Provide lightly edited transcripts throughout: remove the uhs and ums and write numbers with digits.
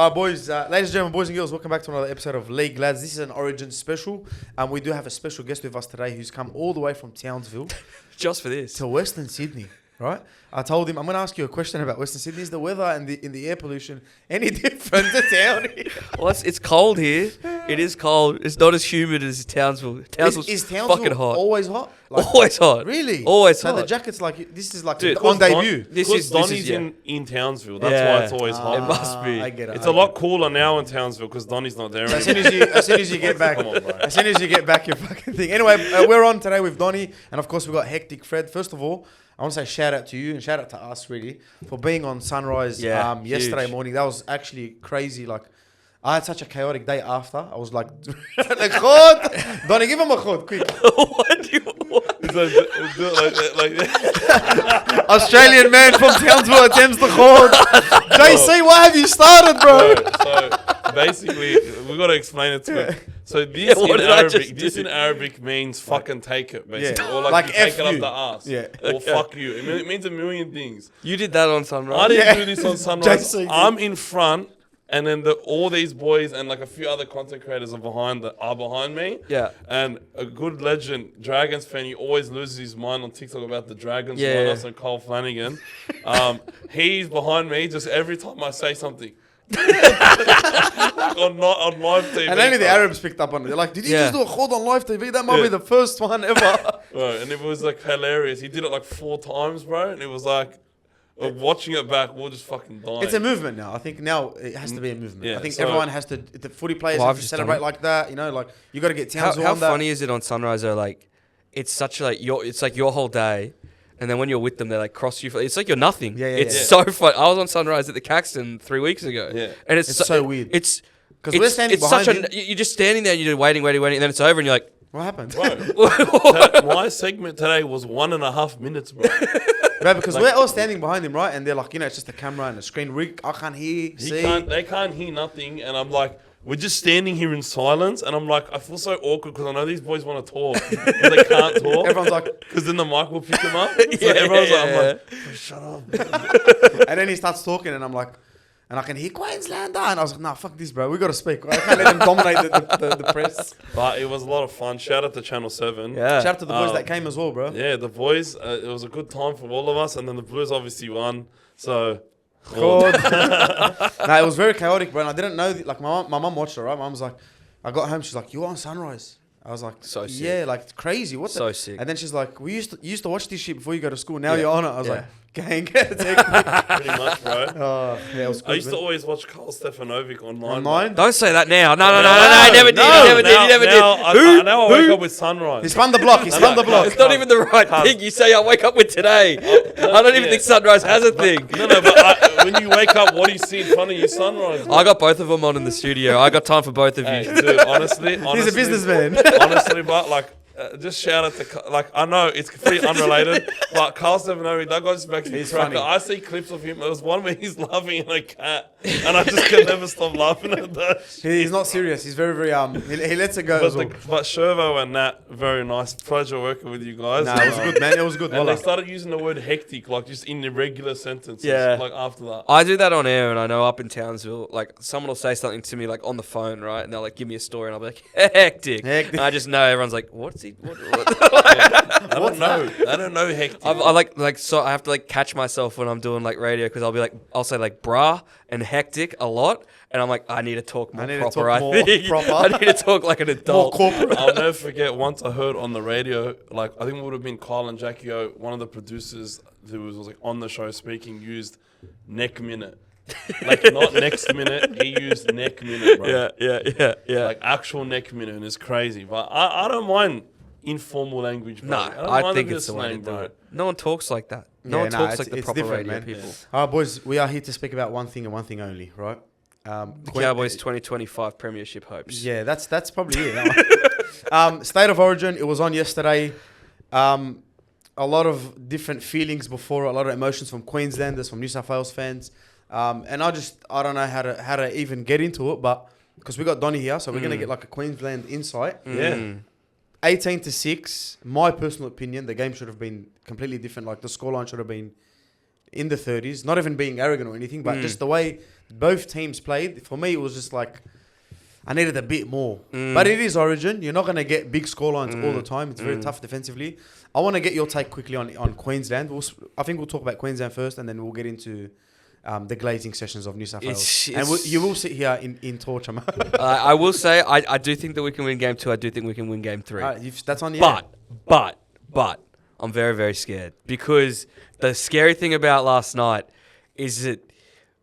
Boys, ladies and gentlemen, boys and girls, welcome back to another episode of League Lads. This is an Origin special, and we do have a special guest with us today who's come all the way from Townsville just for this to Western Sydney, right? I told him, I'm going to ask you a question about Western Sydney. Is the weather and the air pollution any different to town here? Well, it's cold here. It is cold. It's not as humid as Townsville. Townsville's Is Townsville fucking hot. always hot? Always hot. Really? Always so hot. the jacket's like, this is like Dude, on debut. This Donny's in Townsville. That's why it's always hot. It must be. I get it. It's a lot cooler now in Townsville because Donny's not there As anymore. soon as you get back, Come on, bro. as soon as you get back, your fucking thing. Anyway, we're on today with Donny, and of course we got Hectic Fred. First of all, I want to say shout out to you and shout out to us really for being on Sunrise yesterday huge. morning. That was actually crazy. Like, I had such a chaotic day after. I was like, khod. Donny, give him a khod, quick. What do you want? Australian man from Townsville attempts the khod. JC, why have you started, bro? So basically, we got to explain it to him. So this in Arabic means fucking take it, basically. Yeah. Or like Like you take F it up you. the ass. Yeah. Or fuck you. It means a million things. You did that on Sunrise. I didn't Yeah. do this on Sunrise. JC did. I'm in front, and then all these boys and like a few other content creators are behind me. Yeah. And a good legend, Dragons fan, he always loses his mind on TikTok about the Dragons. Yeah. Us and Cole Flanagan. He's behind me just every time I say something. on live TV. And only the Arabs picked up on it. They're like, did he just do a khod on live TV? That might be the first one ever. Bro, and it was like hilarious. He did it like 4 times, bro. And it was like, watching it back, we're just fucking dying. It's a movement now. I think now it has to be a movement. Yeah, I think so- everyone has to. The footy players Well, have I've to just celebrate done it. like that. You know, like you got to get How Townsville on that. funny is it on Sunrise though? Like, it's such like it's like your whole day, and then when you're with them, they like cross you. It's like you're nothing. Yeah, it's yeah. so fun. I was on Sunrise at the Caxton 3 weeks ago. Yeah. and It's so weird. It's Because we're standing behind him. You're just standing there. And you're waiting, and then it's over, and you're like, What happened? Bro, my segment today was 1.5 minutes, bro. Right, because we're all standing behind him, right? And they're like, you know, it's just a camera and a screen. I can't hear, see. They can't hear nothing, and I'm like, we're just standing here in silence, and I'm like, I feel so awkward because I know these boys want to talk, but they can't talk. Everyone's like, because then the mic will pick them up. So everyone's like, I'm like, oh, shut up. and then he starts talking, and I'm like, and I can hear Queenslander, and I was like, nah, fuck this, bro. We got to speak. I can't let him dominate the press. But it was a lot of fun. Shout out to Channel 7. yeah. Shout out to the boys that came as well, bro. Yeah, the boys. It was a good time for all of us, and then the Blues obviously won. So. God. No, it was very chaotic, bro. And I didn't know. Like my mum watched it, right? My mum was like, I got home. She's like, "You were on Sunrise." I was like, So sick. yeah, like it's crazy. What So the? sick. And then she's like, "We used to watch this shit before you go to school. Now Yeah. you're on it." I was Yeah. like, "Gang, take me." Pretty much, bro. Oh, yeah, it was good. I used to man. always watch Carl Stefanovic online. Online. Don't say that now. No, he never did. no. He never did. He never did. Now I wake up with Sunrise. He spun the block. He spun the block. It's not even the right thing. You say I wake up with today. I don't even think Sunrise has a thing. No, but when you wake up, what do you see in front of you? Sunrise. Bro. I got both of them on in the studio. I got time for both of Hey, you. dude, honestly, He's a businessman. honestly, but like, just shout out to I know it's pretty unrelated, but Carl Stefanovic, that guy's back to He's cracker. funny. I see clips of him. There was one where he's laughing at a cat, and I just can never stop laughing at that. He's not serious. He's very, very He lets it go. As well. But Shervo and Nat, very nice. Pleasure working with you guys. Nah, it was good, man. It was good. And Wallah. they started using the word hectic, like just in irregular sentences. Yeah. Like after that. I do that on air, and I know up in Townsville, like someone will say something to me like on the phone, right? And they'll like give me a story, and I'll be like, hectic. Hectic. And I just know everyone's like, what's he? What? I don't know. I don't know hectic. I like so I have to like catch myself when I'm doing like radio because I'll say like brah and hectic a lot, and I'm like I need to talk more proper. I think I need to talk like an adult. More corporate. I'll never forget once I heard on the radio, like I think it would have been Kyle and Jackie O, one of the producers who was like on the show speaking, used neck minute. Like not next minute, he used neck minute, bro. Yeah. Like actual neck minute, and it's crazy. But I don't mind informal language, bro. No, don't I mind think a bit it's of the way to slang, do bro. it. No one talks like that. No Yeah, one nah, talks it's- like the it's proper different, radio man. people. All right, boys. We are here to speak about one thing and one thing only, right? The Cowboys 2025 Premiership hopes. Yeah, that's probably it. That one. State of Origin. It was on yesterday. A lot of different feelings before, a lot of emotions from Queenslanders, from New South Wales fans, and I don't know how to even get into it, but because we got Donny here, so we're gonna get like a Queensland insight. Yeah. 18-6. My personal opinion, the game should have been completely different. Like the scoreline should have been in the 30s. Not even being arrogant or anything, but just the way both teams played. For me, it was just like I needed a bit more. But it is Origin. You're not going to get big scorelines all the time. It's very tough defensively. I want to get your take quickly on Queensland. I think we'll talk about Queensland first, and then we'll get into the glazing sessions of New South Wales. You will sit here in torture mode. I will say, I do think that we can win game 2. I do think we can win game 3. That's on you. But I'm very, very scared. Because the scary thing about last night is that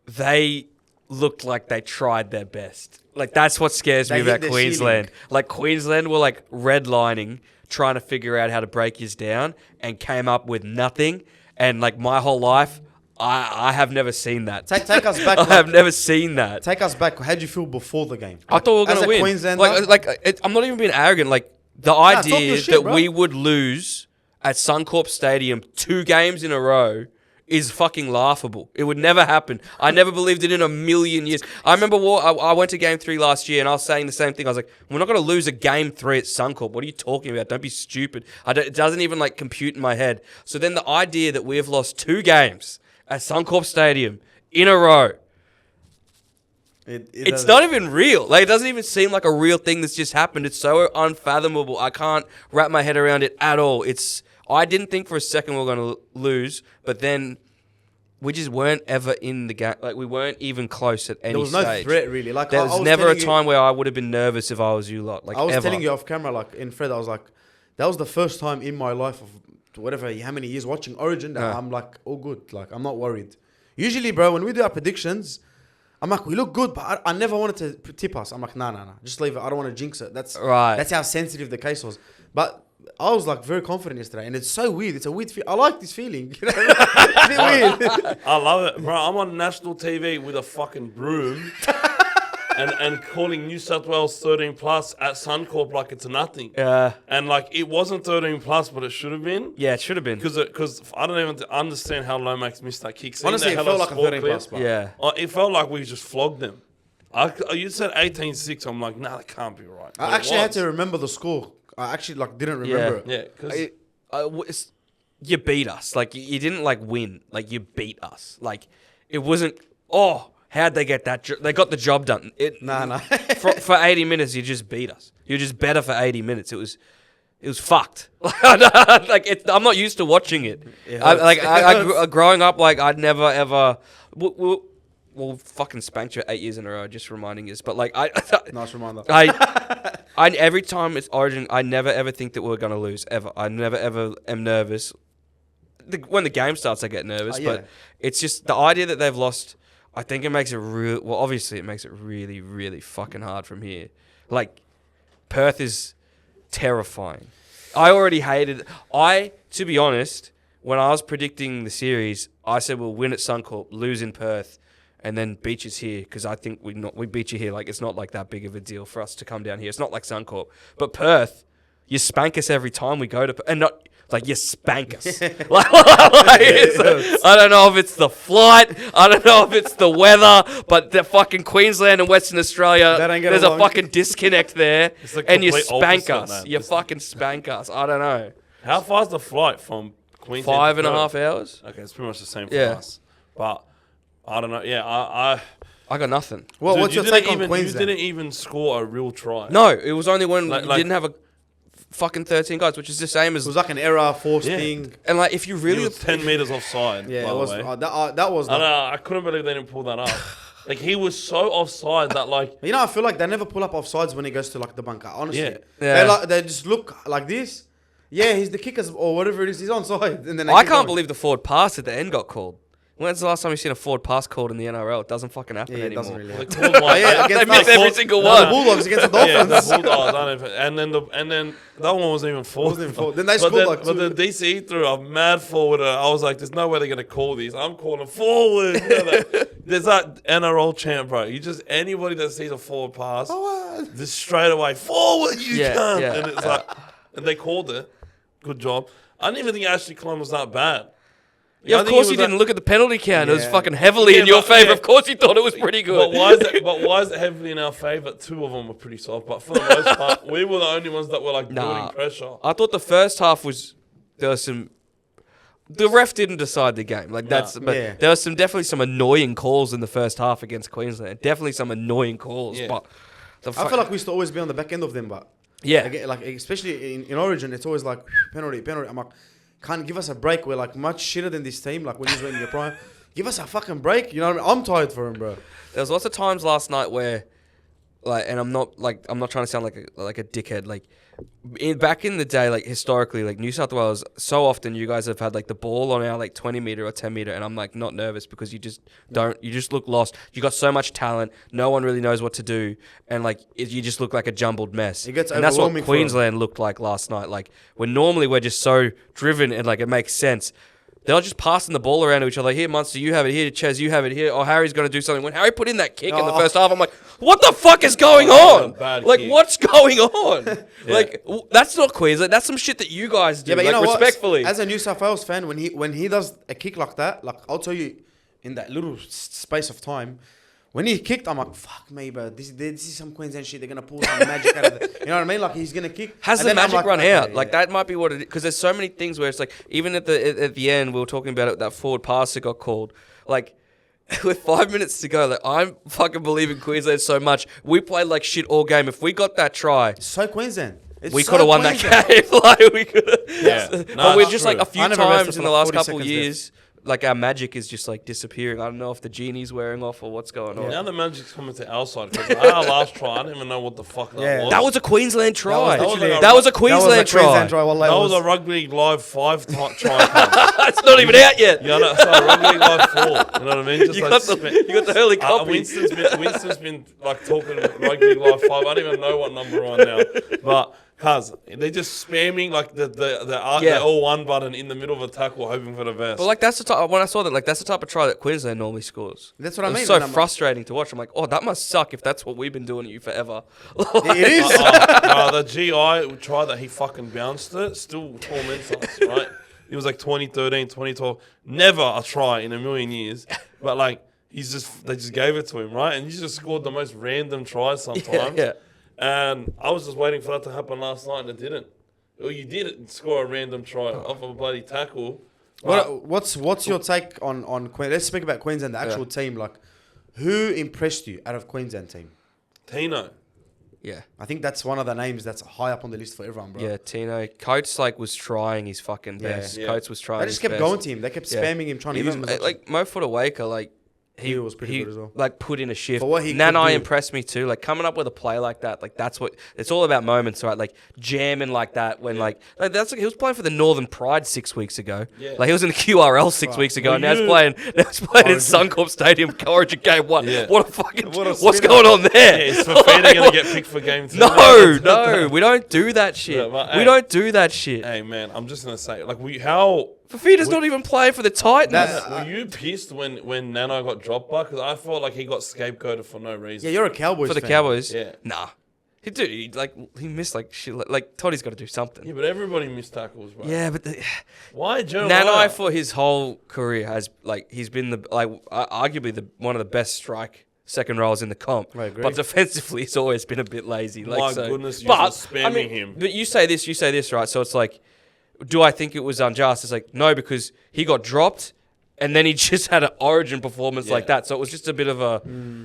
they looked like they tried their best. Like, that's what scares me about Queensland. Ceiling. Like, Queensland were, like, redlining, trying to figure out how to break us down, and came up with nothing. And, like, my whole life, I have never seen that. Take us back. I have never seen that. Take us back. How did you feel before the game? I thought we were going to win. Queenslander? I'm not even being arrogant. Like, the idea that we would lose at Suncorp Stadium 2 games in a row is fucking laughable. It would never happen. I never believed it in a million years. I remember I went to game 3 last year and I was saying the same thing. I was like, we're not going to lose a game 3 at Suncorp. What are you talking about? Don't be stupid. It doesn't even like compute in my head. So then the idea that we have lost 2 games at Suncorp Stadium in a row, it's not even real. Like, it doesn't even seem like a real thing that's just happened. It's so unfathomable. I can't wrap my head around it at all. I didn't think for a second we were going to lose, but then we just weren't ever in the game. Like, we weren't even close at any stage. There was no threat, really. Like, there was never a time where I would have been nervous if I was you lot. Like, I was ever. telling you off camera, like, in Fred, I was like, that was the first time in my life of how many years watching Origin that I'm like, all good. Like, I'm not worried. Usually, bro, when we do our predictions, I'm like, we look good, but I never wanted to tip us. I'm like, nah. Just leave it. I don't want to jinx it. That's how sensitive the case was. But I was like very confident yesterday, and it's so weird. It's a weird feeling. I like this feeling. It's a bit weird. I love it, bro. I'm on national TV with a fucking broom and calling New South Wales 13 plus at Suncorp like it's nothing. Yeah. And like it wasn't 13 plus, but it should have been. Yeah, it should have been. Because I don't even understand how Lomax missed that kick. Honestly, it felt like a 13 plus. Bro. Yeah. It felt like we just flogged them. You said 18-6. I'm like, nah, that can't be right. I actually had to remember the score. I actually didn't remember it. Yeah, because you beat us. Like, you didn't like win. Like, you beat us. Like, it wasn't. How'd they get that? They got the job done. No. For 80 minutes, you just beat us. You're just better for 80 minutes. It was fucked. Like, I'm not used to watching it. Growing up, like, I'd never ever. We'll fucking spanked you 8 years in a row, just reminding us. But, like, nice reminder. Every time it's Origin, I never ever think that we're going to lose, ever. I never ever am nervous. When the game starts, I get nervous. But it's just the idea that they've lost, I think it makes it real. Well, obviously, it makes it really, really fucking hard from here. Like, Perth is terrifying. I already hated. To be honest, when I was predicting the series, I said we'll win at Suncorp, lose in Perth, and then beat you here, because I think we beat you here. Like, it's not like that big of a deal for us to come down here. It's not like Suncorp. But Perth, you spank us every time we go to... And not... Like, you spank us. I don't know if it's the flight. I don't know if it's the weather. But the fucking Queensland and Western Australia, there's a fucking disconnect there. And you spank us. You fucking spank us. I don't know. How far's the flight from Queensland? 5.5 hours. Okay, it's pretty much the same for us. But... I don't know. Yeah, I got nothing. Well, dude, what's your take on Queensland? You didn't even score a real try. No, it was only when you didn't have a fucking 13 guys, which is the same as... It was like an error, forced thing. And, like, if you really... He was 10 metres offside, yeah, by it was, the way. that was... I couldn't believe they didn't pull that up. Like, he was so offside that, like... You know, I feel like they never pull up offsides when he goes to, like, the bunker, honestly. Yeah. They just look like this. Yeah, he's the kickers or whatever it is. He's onside. And then I can't believe the forward pass at the end got called. When's the last time you've seen a forward pass called in the NRL? It doesn't fucking happen anymore. It doesn't really happen. They miss every single one. The Bulldogs against the Dolphins. Yeah, the Bulldogs. And then that one wasn't even forward. Then they scored But the DCE threw a mad forward. I was like, there's no way they're going to call these. I'm calling forward. There's that NRL chant, bro. Anybody that sees a forward pass, just straight away, forward, you can't. Yeah. And it's like, and they called it. Good job. I didn't even think Ashley Klein was that bad. Yeah, of course you didn't look at the penalty count. It was fucking heavily in your favour. Of course you thought it was pretty good. But why is it heavily in our favour? 2 of them were pretty soft. But for the most part, we were the only ones that were like building pressure. I thought the first half there was some... the ref didn't decide the game. Like that's, but Yeah. there was definitely some annoying calls in the first half against Queensland. Definitely some annoying calls, Yeah. but I feel like we used to always be on the back end of them, but yeah, like especially in Origin, it's always like penalty. I'm like, can't give us a break. We're like much shitter than this team. Like when he's in your prime, give us a fucking break. You know what I mean? I'm tired for him, bro. there was lots of times last night where, like, and I'm not trying to sound like a dickhead. Like, back in the day, like historically, like New South Wales, so often you guys have had like the ball on our like 20 meter or 10 meter, and I'm like not nervous because you just look lost. You got so much talent, no one really knows what to do, and like you just look like a jumbled mess. It gets and that's what overwhelming for 'em. Queensland looked like last night. Like when normally we're just so driven and like it makes sense. They're just passing the ball around to each other. Here, Munster, you have it. Here, Ches, you have it. Here, oh, Harry's going to do something. When Harry put in that kick in the first half, I'm like, what the fuck is going on? Like, What's going on? Like, that's not Queensland. That's some shit that you guys do. Yeah, but like, you know respectfully. what? As a New South Wales fan, when he does a kick like that, like I'll tell you, in that little space of time, when he kicked, I'm like, fuck me, bro. This is some Queensland shit. They're gonna pull some magic out of it. You know what I mean? Like he's gonna kick. Has and the then I'm magic like, run okay, out? yeah. Like that might be what it is. Because there's so many things where it's like, even at the end, we were talking about it. That forward pass that got called. Like, with 5 minutes to go, like I'm fucking believing Queensland so much. We played like shit all game. If we got that try, So Queensland. we could have won that game. Like we could have. Yeah. But No, we're it's just true. like a few I never rested times for in the like last 40 couple seconds years. Like our magic is just like disappearing. I don't know if the genie's wearing off or what's going on. Now the magic's coming to our side because our last try, I didn't even know what the fuck that Yeah. was. That was a Queensland try. That was literally- That was a Queensland try. Wallahi, That it was a Rugby League Live 5 try. It's not even out yet. Yeah, no, sorry, Rugby League Live 4. You know what I mean? Just You like got the early copy. Winston's been like talking Rugby League Live 5. I don't even know what number we're on now. But cuz they're just spamming like the all one button in the middle of a tackle hoping for the best. But like that's the type, when I saw that, like that's the type of try that Queensland normally scores. That's what I mean. It's so and I'm like, frustrating to watch. I'm like, oh, that must suck if that's what we've been doing to you forever. It is. The GI try that he fucking bounced it still torments us, right? It was like 2013, 2012. Never a try in a million years. But like they just gave it to him, right? And he just scored the most random tries sometimes. Yeah. And I was just waiting for that to happen last night and it didn't. Well, you did score a random try off of a bloody tackle. What's your take on Queensland? Let's speak about Queensland, the actual team. Like, who impressed you out of Queensland team? Tino. Yeah. I think that's one of the names that's high up on the list for everyone, bro. Yeah, Tino. Coates like was trying his fucking best. Yeah. Coates was trying. They just his kept best. going to him. They kept spamming him, trying to He use was, him. as much like Mo Footawaka, like He was pretty good as well. Like put in a shift. For what he could Nanai do. impressed me too. Like coming up with a play like that, like that's what it's all about. Moments, right? Like jamming like that when like that's like he was playing for the Northern Pride 6 weeks ago. Yeah. Like he was in the QRL 6 weeks ago. Well, And now he's playing in Suncorp Stadium, Origin Game 1. Yeah. What a fucking What a what's spinner. going on there? Yeah, is Fafita going to get picked for game 2? No, we don't do that shit. Yeah, but, we hey. don't do that shit. Hey, man, I'm just going to say, like, Fafita's not even playing for the Titans. were you pissed when Nano got dropped by? Because I felt like he got scapegoated for no reason. Yeah, you're a Cowboys For the fan. Cowboys? Yeah. Nah. He missed like shit. Like Toddy's got to do something. Yeah, but everybody missed tackles, bro. Yeah, but Why Jeremiah? Nanai for his whole career has he's been arguably one of the best strike second rows in the comp. I agree. But defensively, he's always been a bit lazy. My goodness, you're just spamming him. But you say this, right? So it's like, do I think it was unjust? It's like no, because he got dropped. And then he just had an Origin performance like that. So it was just a bit of a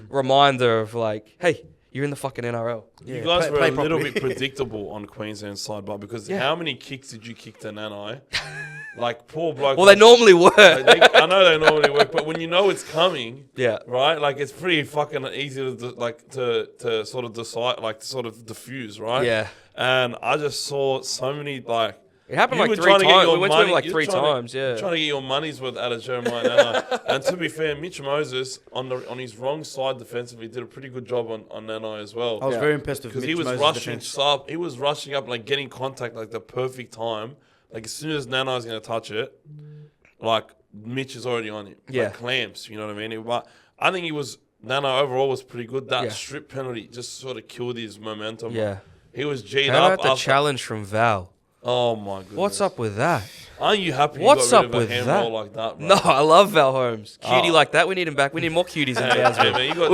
reminder of like, hey, you're in the fucking NRL. You Yeah, guys play- were play a little properly. bit predictable on Queensland's side, but because how many kicks did you kick to Nanai? Like, poor bloke. Well, they normally were. I know they normally work, but when you know it's coming, Yeah. right? Like, it's pretty fucking easy to sort of decide, like, to sort of diffuse, right? Yeah. And I just saw so many, like... It happened you like were 3 trying to get times. your We went to him money- like you 3 were trying to- times, yeah. Trying to get your money's worth out of Jeremiah Nanai. And to be fair, Mitch Moses, on his wrong side defensively, did a pretty good job on Nanai as well. I was very impressed with Because Mitch he was Moses' rushing defense. up. He was rushing up, like getting contact, like the perfect time. Like as soon as Nanai's going to touch it, like Mitch is already on it. Yeah. Like clamps, you know what I mean? But I think Nanai overall was pretty good. That Yeah. strip penalty just sort of killed his momentum. Yeah. He was G'd How up. about the after- challenge from Val? Oh my goodness. What's up with that? Aren't you happy What's you got up rid of with a hand that? roll like that, bro? No, I love Val Holmes. Cutie Oh. like that. We need him back. We need more cuties in Hey, Townsville. man, you got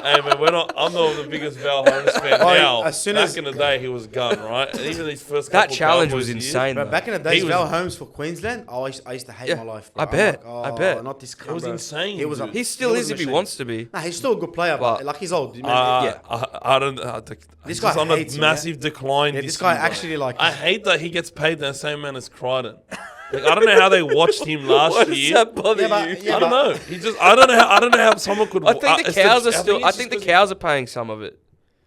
Hey man, I'm not the biggest Val Holmes fan now. Back in the day, he was gun, right? And even these first That couple challenge Cowboys was insane. But though. back in the days, Val Holmes for Queensland, I used to hate my life. Bro. I bet. I'm I bet. Not this. It was insane. He was. He still is if he wants to be. Nah, he's still a good player, but like he's old. I don't. This He's guy on a hates him, massive decline. Yeah, this guy actually like. I hate that he gets paid the same amount as Crichton. Like, I don't know how they watched him last Why does year. that bother you? I don't know. I don't know how someone could. I think the cows are still. I think the cows are paying some of it.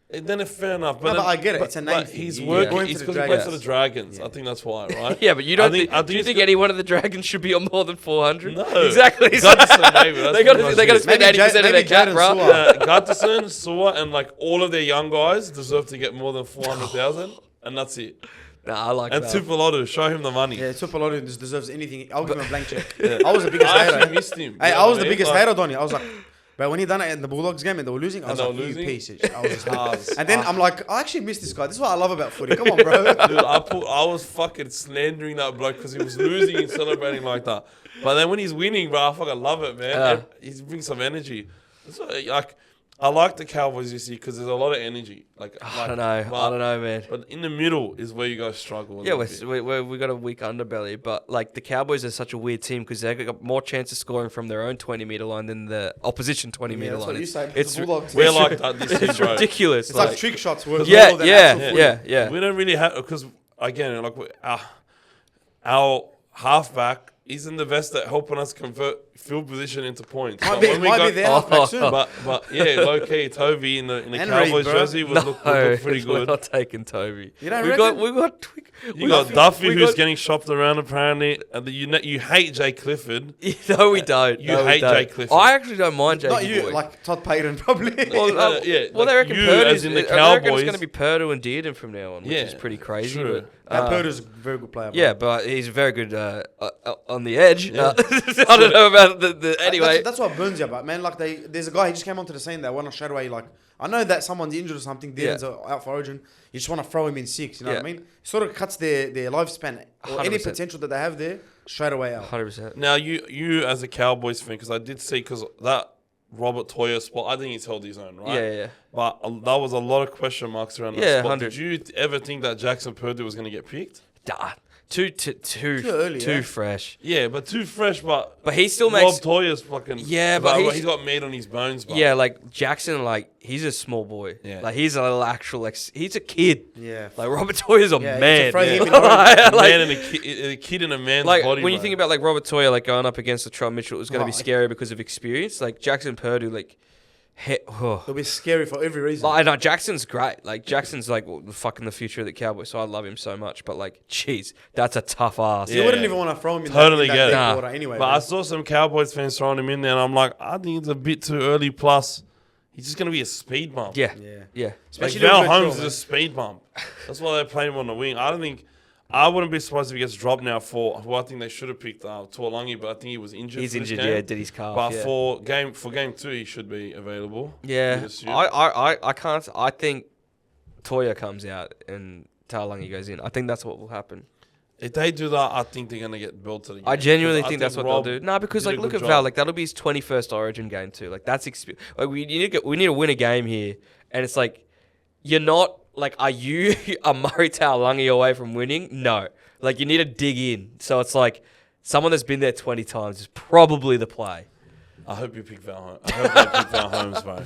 Then it's fair enough. But I get it. It's a name thing. He's You're working. going He's to the because he plays for the Dragons. Dragons. I think that's why, right? Yeah, but you don't. I Do you think any one of the Dragons should be on more than 400? No. Exactly. So they got to spend 80% of their cap, bro. Gutterson, Suey, and like all of their young guys deserve to get more than 400,000, and that's it. Nah, I like And that. Tupolotu, show him the money. Yeah, Tupolotu deserves anything. I'll give him a blank check. I was the biggest I hater. actually missed him. Hey, You know I was what the mean? biggest Like, hater, Donny. I was like, but when he done it in the Bulldogs game and they were losing, I was like, you piece of shit. I was just like, and then I'm like, I actually miss this guy. This is what I love about footy. Come on, bro. Dude, I was fucking slandering that bloke because he was losing and celebrating like that. But then when he's winning, bro, I fucking love it, man. He brings some energy. That's what, like, I like the Cowboys this year because there's a lot of energy. I don't know, man. But in the middle is where you guys struggle. Yeah, we got a weak underbelly, but like the Cowboys are such a weird team because they've got more chance of scoring from their own 20-meter line than the opposition 20-meter That's line. what you say. It's the Bulldogs. We're like that this year, It's bro. ridiculous. It's like trick shots. Worth yeah, more than actual footy. yeah. We don't really have because again, like our halfback isn't the best at helping us convert field position into points. Might So be there halfback soon. but yeah, low key Toby in the And Cowboys Reed, bro. jersey would look pretty We're good. not taking Toby. You don't we reckon? got Duffy who's getting shopped around apparently. And you hate Jay Clifford. No, we don't. You hate Jay Clifford. I actually don't mind Jay. Not you, like Todd Payton probably. Well, yeah, well, they like reckon you Purdue's as in the they reckon it's Cowboys. going to be Purdue and Dearden from now on, which is pretty crazy. True. But, Purdue's a very good player. Bro. yeah, but he's very good on the edge. I don't know about the anyway. That's what burns you, but man, like there's a guy he just came onto the scene that went on straight away. Like I know that someone's injured or something, Dearden's out for Origin. You just want to throw him in 6. You know what I mean? Sort of cuts their lifespan or any 100%. potential that they have there straight away out. 100%. Now you as a Cowboys fan, because I did see because that Robert Toya spot, I think he's held his own, right? Yeah. But that was a lot of question marks around that Yeah, spot. 100. Did you ever think that Jackson Purdue was going to get picked? Too early, too yeah. fresh. Yeah, but too fresh. But he still Rob makes. Toya's fucking but he's got meat on his bones. But Yeah, like Jackson, like he's a small boy. Yeah. Like he's a little actual, he's a kid. Yeah. Like Robert Toya's a Yeah, man. you can throw him in a Like- man and a kid in a man's like body. when you bro. think about like Robert Toya like going up against Latrell Mitchell, it was going to be Right. scary because of experience. Like Jackson Purdue, like, It'll be scary for every reason. I know Jackson's great. Like Jackson's like fucking the future of the Cowboys, so I love him so much. But like, jeez, that's a tough ass. You wouldn't even want to throw him in Totally that get it. deep Nah. water anyway. But bro. I saw some Cowboys fans throwing him in there, and I'm like, I think it's a bit too early. Plus, he's just going to be a speed bump. Yeah. Yeah. Like Especially Val with Holmes Latrell, is man. a speed bump. That's why they're playing him on the wing. I wouldn't be surprised if he gets dropped now for who I think they should have picked Tuolangi, but I think he was injured. He's for this injured. game. Yeah, did his calf. But yeah. for game 2, he should be available. Yeah, you'd assume. I can't. I think Toya comes out and Taulagi goes in. I think that's what will happen. If they do that, I think they're gonna get built to the game. I genuinely Because think that's what Rob they'll do. No, because did like a look good at Val. job. Like that'll be his 21st Origin game too. Like that's like we need to win a game here, and it's like you're not like are you a Murray Taulagi away from winning? No, like you need to dig in. So it's like someone that's been there 20 times is probably the play. I hope you pick Val Holmes. I hope they pick Val Holmes, bro.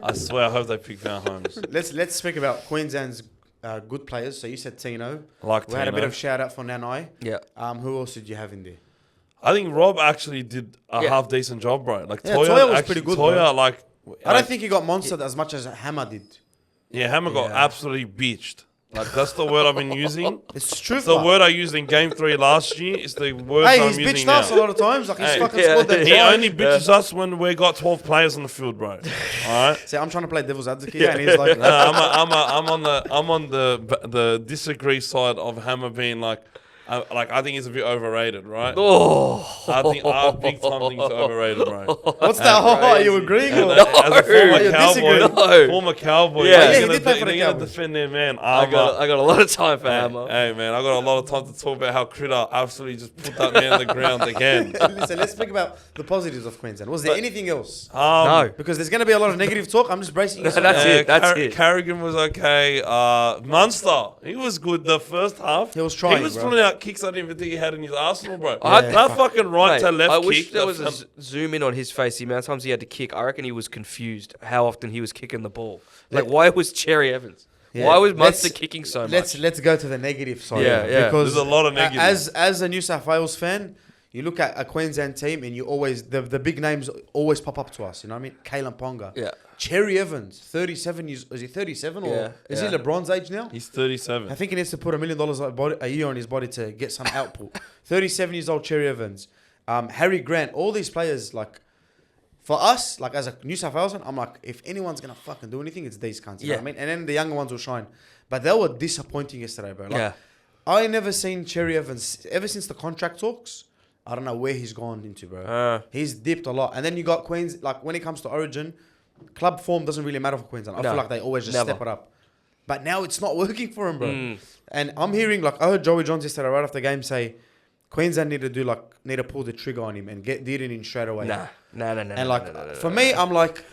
I swear, I hope they pick Val Holmes. Let's speak about Queensland's good players. So you said Tino. Like We had a Tino. bit of shout out for Nanai. Yeah. Who else did you have in there? I think Rob actually did a Yeah. half decent job, bro. Like Yeah, Toya, Toya was actually, pretty good, Toya, bro. like I don't think he got monstered as much as Hammer did. Yeah, Hammer got Yeah. absolutely beached. Like that's the word I've been using. It's true. It's the word I used in Game 3 last year. It's the word Hey, I'm he's using bitched now. us a lot of times. Like he's Hey, fucking yeah, scored that He try. only bitches us when we got 12 players on the field, bro. All right. See, I'm trying to play devil's advocate, and he's like, I'm on the disagree side of Hammer being like, I think he's a bit overrated, right? Oh, I big time think he's overrated, bro. What's that? Are you agreeing? Or? As a former you're cowboy, disagreeing. former cowboy, Yeah. Yeah, he they're did play for the gonna Cowboys. defend their man. I got a lot of time for Hammer. Hey man, I got a lot of time to talk about how Critta absolutely just put that man on the ground again. Listen, let's speak about the positives of Queensland. Was there anything else? No. Because there's going to be a lot of negative talk. I'm just bracing you. That's it. That's it. Carrigan was okay. Munster, he was good the first half. He was trying, He was bro. pulling out kicks I didn't even think he had in his arsenal, bro. Yeah. That fucking right to Mate, left I kick. wish there was that- a zoom in on his face. The amount of times he had to kick, I reckon he was confused how often he was kicking the ball. Like, why was Cherry Evans? Yeah. Why was Munster Let's- kicking so much? Let's go to the negative side. Yeah, yeah. Because There's a lot of negatives. As a New South Wales fan, you look at a Queensland team and you always the big names always pop up to us. You know what I mean? Kalen Ponga. Yeah. Cherry Evans, 37 years. Is he 37 or Yeah, is he yeah. LeBron's age now? He's 37. I think he needs to put $1 million a year on his body to get some output. 37 years old, Cherry Evans. Harry Grant, all these players, like, for us, like, as a New South Walesan, I'm like, if anyone's going to fucking do anything, it's these cunts. You know what I mean? And then the younger ones will shine. But they were disappointing yesterday, bro. Like, Yeah. I never seen Cherry Evans, ever since the contract talks, I don't know where he's gone into, bro. He's dipped a lot. And then you got Queens, like, when it comes to Origin, club form doesn't really matter for Queensland. I No, feel like they always just never. step it up. But now it's not working for him, bro. And I'm hearing, like, I heard Joey Johns yesterday right after the game say, Queensland need to pull the trigger on him and get Dearden in straight away. No. And like, for me, I'm like,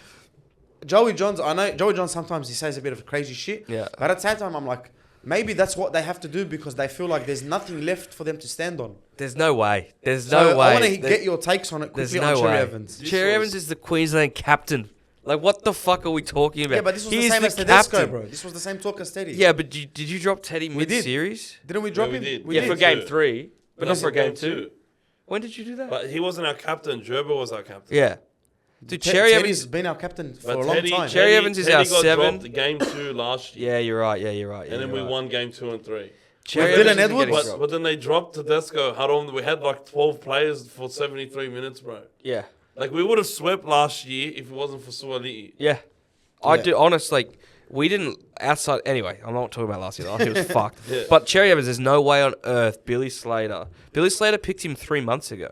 Joey Johns, I know Joey Johns sometimes he says a bit of crazy shit. Yeah. But at the same time, I'm like, maybe that's what they have to do because they feel like there's nothing left for them to stand on. There's no way. There's So no way. I want to get your takes on it There's quickly no on Cherry way. Evans. Cherry Evans is the Queensland captain. Like, what the fuck are we talking about? Yeah, but this was He the is same as captain. Tedesco, bro. This was the same talk as Teddy. Yeah, but did you drop Teddy We did. mid-series? Didn't we drop we him? did. We Yeah, did. for game Two. 3, but not That's for in game 2. When did you do that? But he wasn't our captain. Gerber was our captain. Yeah. Dude, Cherry Teddy's Evans... been our captain for But a long time. Cherry Evans is Teddy our got 7. dropped game 2 last year. Yeah, you're right. Yeah, And then we won game 2 and 3. Cherry With Dylan Evans isn't Edwards? getting But, dropped. but then they dropped Tedesco. We had like 12 players for 73 minutes, bro. Yeah. Like, we would have swept last year if it wasn't for Suey. Yeah. I Yeah. do, honest, like, we didn't, outside, anyway, I'm not talking about last year. Last year was fucked. Yeah. But Cherry Evans, there's no way on earth Billy Slater picked him 3 months ago.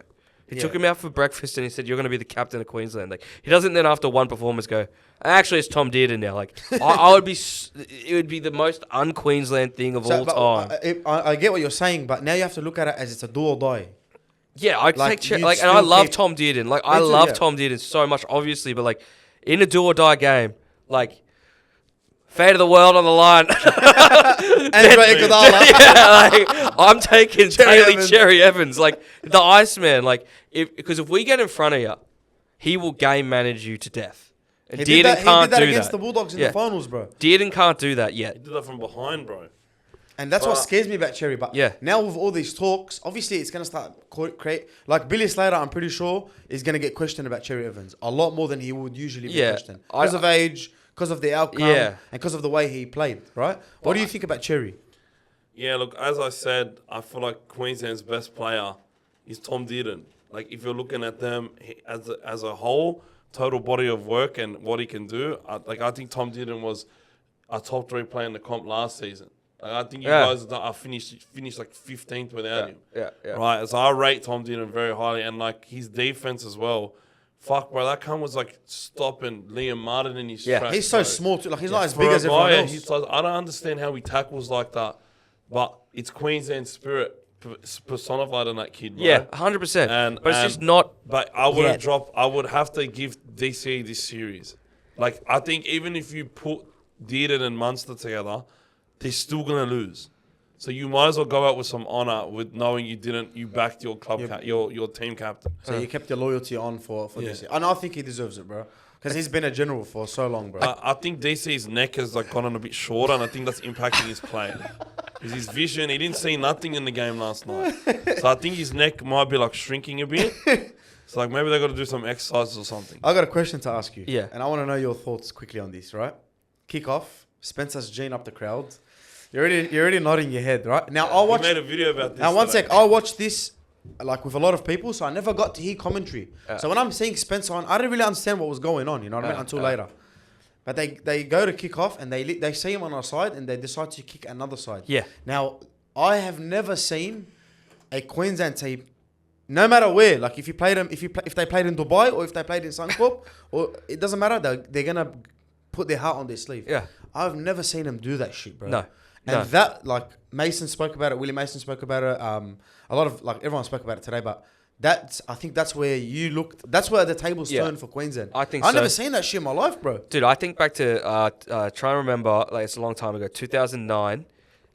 He took him out for breakfast and he said, "You're going to be the captain of Queensland." Like, he doesn't then after one performance go, "Actually, it's Tom Dearden now." Like, I would be, it would be the most un-Queensland thing of all time. I get what you're saying, but now you have to look at it as it's a do or die. Yeah, I'd Like, take you'd and I still love keep- Tom Dearden. Like, I Me too, love yeah. Tom Dearden so much, obviously, but like, in a do or die game, like, fate of the world on the line. Andre Iguodala. Yeah, like, I'm taking Evans. Cherry Evans, like the Iceman. Like, because if we get in front of you, he will game manage you to death. And He did that, can't do against that. the Bulldogs in Yeah. the finals, bro. Dearden can't do that He yet. did that from behind, bro. And that's what scares me about Cherry. But Yeah. now with all these talks, obviously it's going to start create like Billy Slater. I'm pretty sure is going to get questioned about Cherry Evans a lot more than he would usually be Yeah. questioned because of age, because of the outcome, Yeah. and because of the way he played. Right? What do you think about Cherry? Yeah, look, as I said, I feel like Queensland's best player is Tom Dearden. Like, if you're looking at them as a whole, total body of work and what he can do, I think Tom Dearden was a top 3 player in the comp last season. Like, I think you guys are finished like 15th without him. Yeah. Right, so I rate Tom Dearden very highly, and like his defense as well. Fuck, bro, that cunt was like stopping Liam Martin in his tracks. He's so bro. small too. Like he's not as For big a as everyone guy, else. I don't understand how he tackles like that, but it's Queensland spirit personified in that kid, bro. Yeah, 100%. And- But it's and- just not. But I would Yeah. have dropped. I would have to give DC this series. Like, I think even if you put Dearden and Munster together, they're still gonna lose. So you might as well go out with some honor, with knowing you backed your club, your team captain. So you kept your loyalty on for Yeah. this, and I think he deserves it, bro. Because he's been a general for so long, bro. I think DC's neck has like gotten a bit shorter, and I think that's impacting his play. Because his vision, he didn't see nothing in the game last night. So I think his neck might be like shrinking a bit. So like maybe they got to do some exercises or something. I got a question to ask you. Yeah. And I want to know your thoughts quickly on this, right? Kick off. Spencer's gene up the crowd. You're already nodding your head, right? Now I'll watch. We made a video about this. Now one today. sec. I watched this like with a lot of people, so I never got to hear commentary. So when I'm seeing Spencer on, I didn't really understand what was going on. You know what I mean? Until later. But they go to kick off and they see him on our side and they decide to kick another side. Yeah. Now I have never seen a Queensland team, no matter where, like if you played them, if they played in Dubai or if they played in Suncorp, or it doesn't matter. They're gonna put their heart on their sleeve. Yeah. I've never seen them do that shit, bro. No. And that, like, Mason spoke about it. Willie Mason spoke about it. A lot of, like, everyone spoke about it today. But I think that's where you looked. That's where the tables turned for Queensland. I think I've so. never seen that shit in my life, bro. Dude, I think back to, try and remember, like, it's a long time ago, 2009,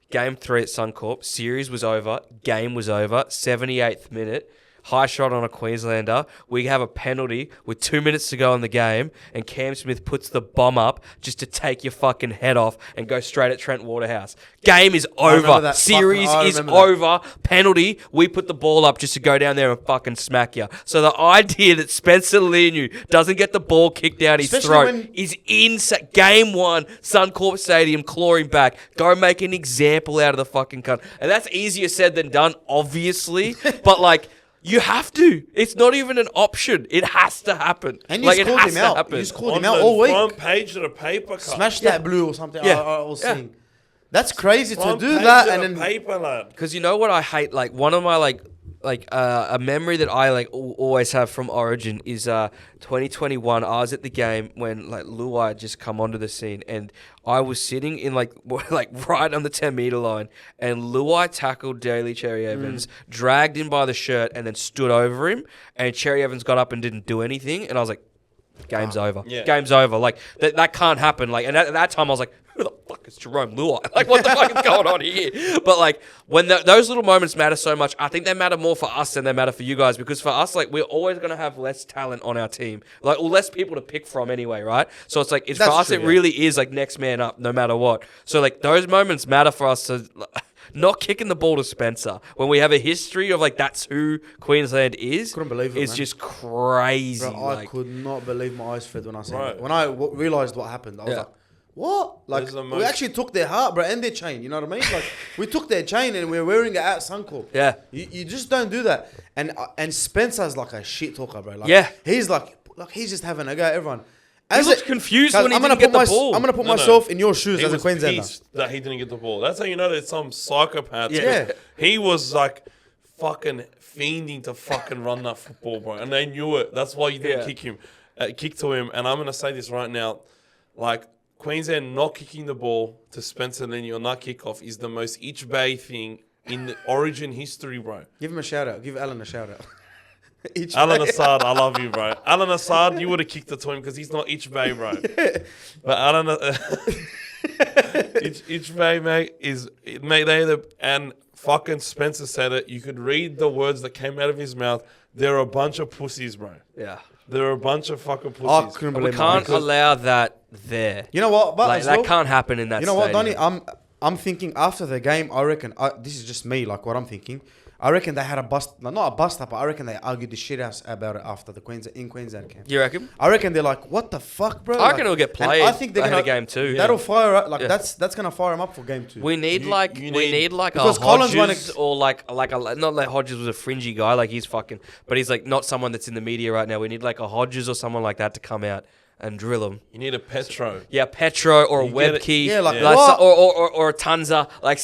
Game 3 at Suncorp, series was over, game was over, 78th minute. High shot on a Queenslander. We have a penalty with 2 minutes to go in the game, and Cam Smith puts the bomb up just to take your fucking head off and go straight at Trent Waterhouse. Game is over. Series is over. Penalty. We put the ball up just to go down there and fucking smack you. So the idea that Spencer Leniu doesn't get the ball kicked down his throat is in game 1, Suncorp Stadium, clawing back. Go make an example out of the fucking cunt. And that's easier said than done, obviously. But like, you have to. It's not even an option. It has to happen. And you just called him out. You just called him out all week. Front page of the paper cut. Smash that blue or something. Yeah. I was seeing. That's crazy to do that. And then paper, lad. Because you know what I hate? Like, one of my, a memory that I, like, always have from Origin is 2021. I was at the game when, like, Luai had just come onto the scene, and I was sitting in, like right on the 10-meter line, and Luai tackled Daly Cherry Evans, dragged him by the shirt, and then stood over him, and Cherry Evans got up and didn't do anything, and I was like, game's over. Yeah. Game's over. Like, that can't happen. Like, and at that time, I was like, who the fuck is Jerome Luai? Like, what the fuck is going on here? But, like, when those little moments matter so much, I think they matter more for us than they matter for you guys. Because for us, like, we're always going to have less talent on our team. Like, or less people to pick from anyway, right? So it's like, for us, it really is, like, next man up, no matter what. So, like, those moments matter for us to... Not kicking the ball to Spencer when we have a history of, like, that's who Queensland is. Couldn't believe it, It's man. just crazy. Bro, I could not believe my eyes, Fred, when I saw it. When I realised what happened, I was like, what? Like, we actually took their heart, bro, and their chain. You know what I mean? Like, we took their chain and we're wearing it at Suncorp. Yeah. You just don't do that. And Spencer's like a shit talker, bro. Like, he's like he's just having a go at everyone. He looked confused when he didn't get the ball. I'm going to put myself in your shoes as a Queenslander. He was pissed that he didn't get the ball. That's how you know there's some psychopath. Yeah. He was like fucking fiending to fucking run that football, bro. And they knew it. That's why you didn't kick to him. And I'm going to say this right now. Like, Queensland not kicking the ball to Spencer Leniu on that kickoff is the most Itch Bay thing in the Origin history, bro. Give him a shout out. Give Alan a shout out. Alan Assad, I love you, bro. Alan Assad, you would have kicked it to him because he's not Itch Bay, bro. But Alan, Itch Bay, mate, and fucking Spencer said it. You could read the words that came out of his mouth. They're a bunch of pussies, bro. Yeah. They're a bunch of fucking pussies. I couldn't believe We can't allow that there. You know what? But like, that can't happen in that. You know what, stadium. Donny? I'm thinking after the game. I reckon this is just me. Like what I'm thinking. I reckon they had a bust, not a bust up, but I reckon they argued the shit out about it after the Queensland camp. You reckon? I reckon they're like, what the fuck, bro? I reckon it'll get played. I think they're gonna game 2. That'll fire up. Like that's gonna fire them up for game 2. We need a because Hodges or like not like Hodges was a fringy guy, like he's fucking, but he's like not someone that's in the media right now. We need like a Hodges or someone like that to come out and drill him. You need a Petro. Yeah, Petro or a Webkey. Yeah, like or a Tunza, like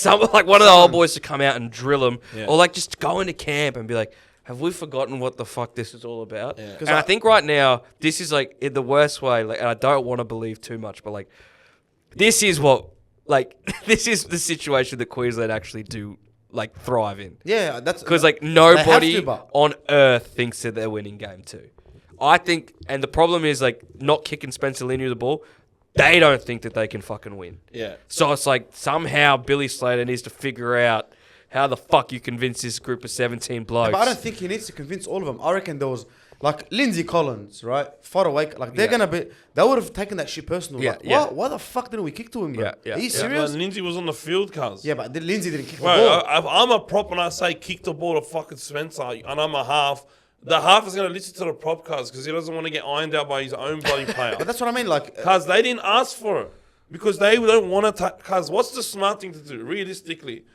one of the old boys to come out and drill him, or like just go into camp and be like, have we forgotten what the fuck this is all about? Yeah. And I think right now this is like in the worst way. Like, and I don't want to believe too much, but like this is this is the situation that Queensland actually do like thrive in. Yeah, that's because like nobody on earth thinks that they're winning game 2. I think, and the problem is like not kicking Spencer Leniu the ball. They don't think that they can fucking win. Yeah. So it's like somehow Billy Slater needs to figure out how the fuck you convince this group of 17 blokes. But I don't think he needs to convince all of them. I reckon there was like Lindsay Collins, right? Far away, like they're gonna be. They would have taken that shit personal. Yeah, like, why the fuck didn't we kick to him, bro? Are you serious? But Lindsay was on the field, cuz. Yeah, but Lindsay didn't kick the ball. ball. If I'm a prop and I say kick the ball to fucking Spencer, and I'm a half. The half is going to listen to the prop cards because he doesn't want to get ironed out by his own bloody player. But that's what I mean, like... Because they didn't ask for it. Because they don't want to... Because what's the smart thing to do, realistically?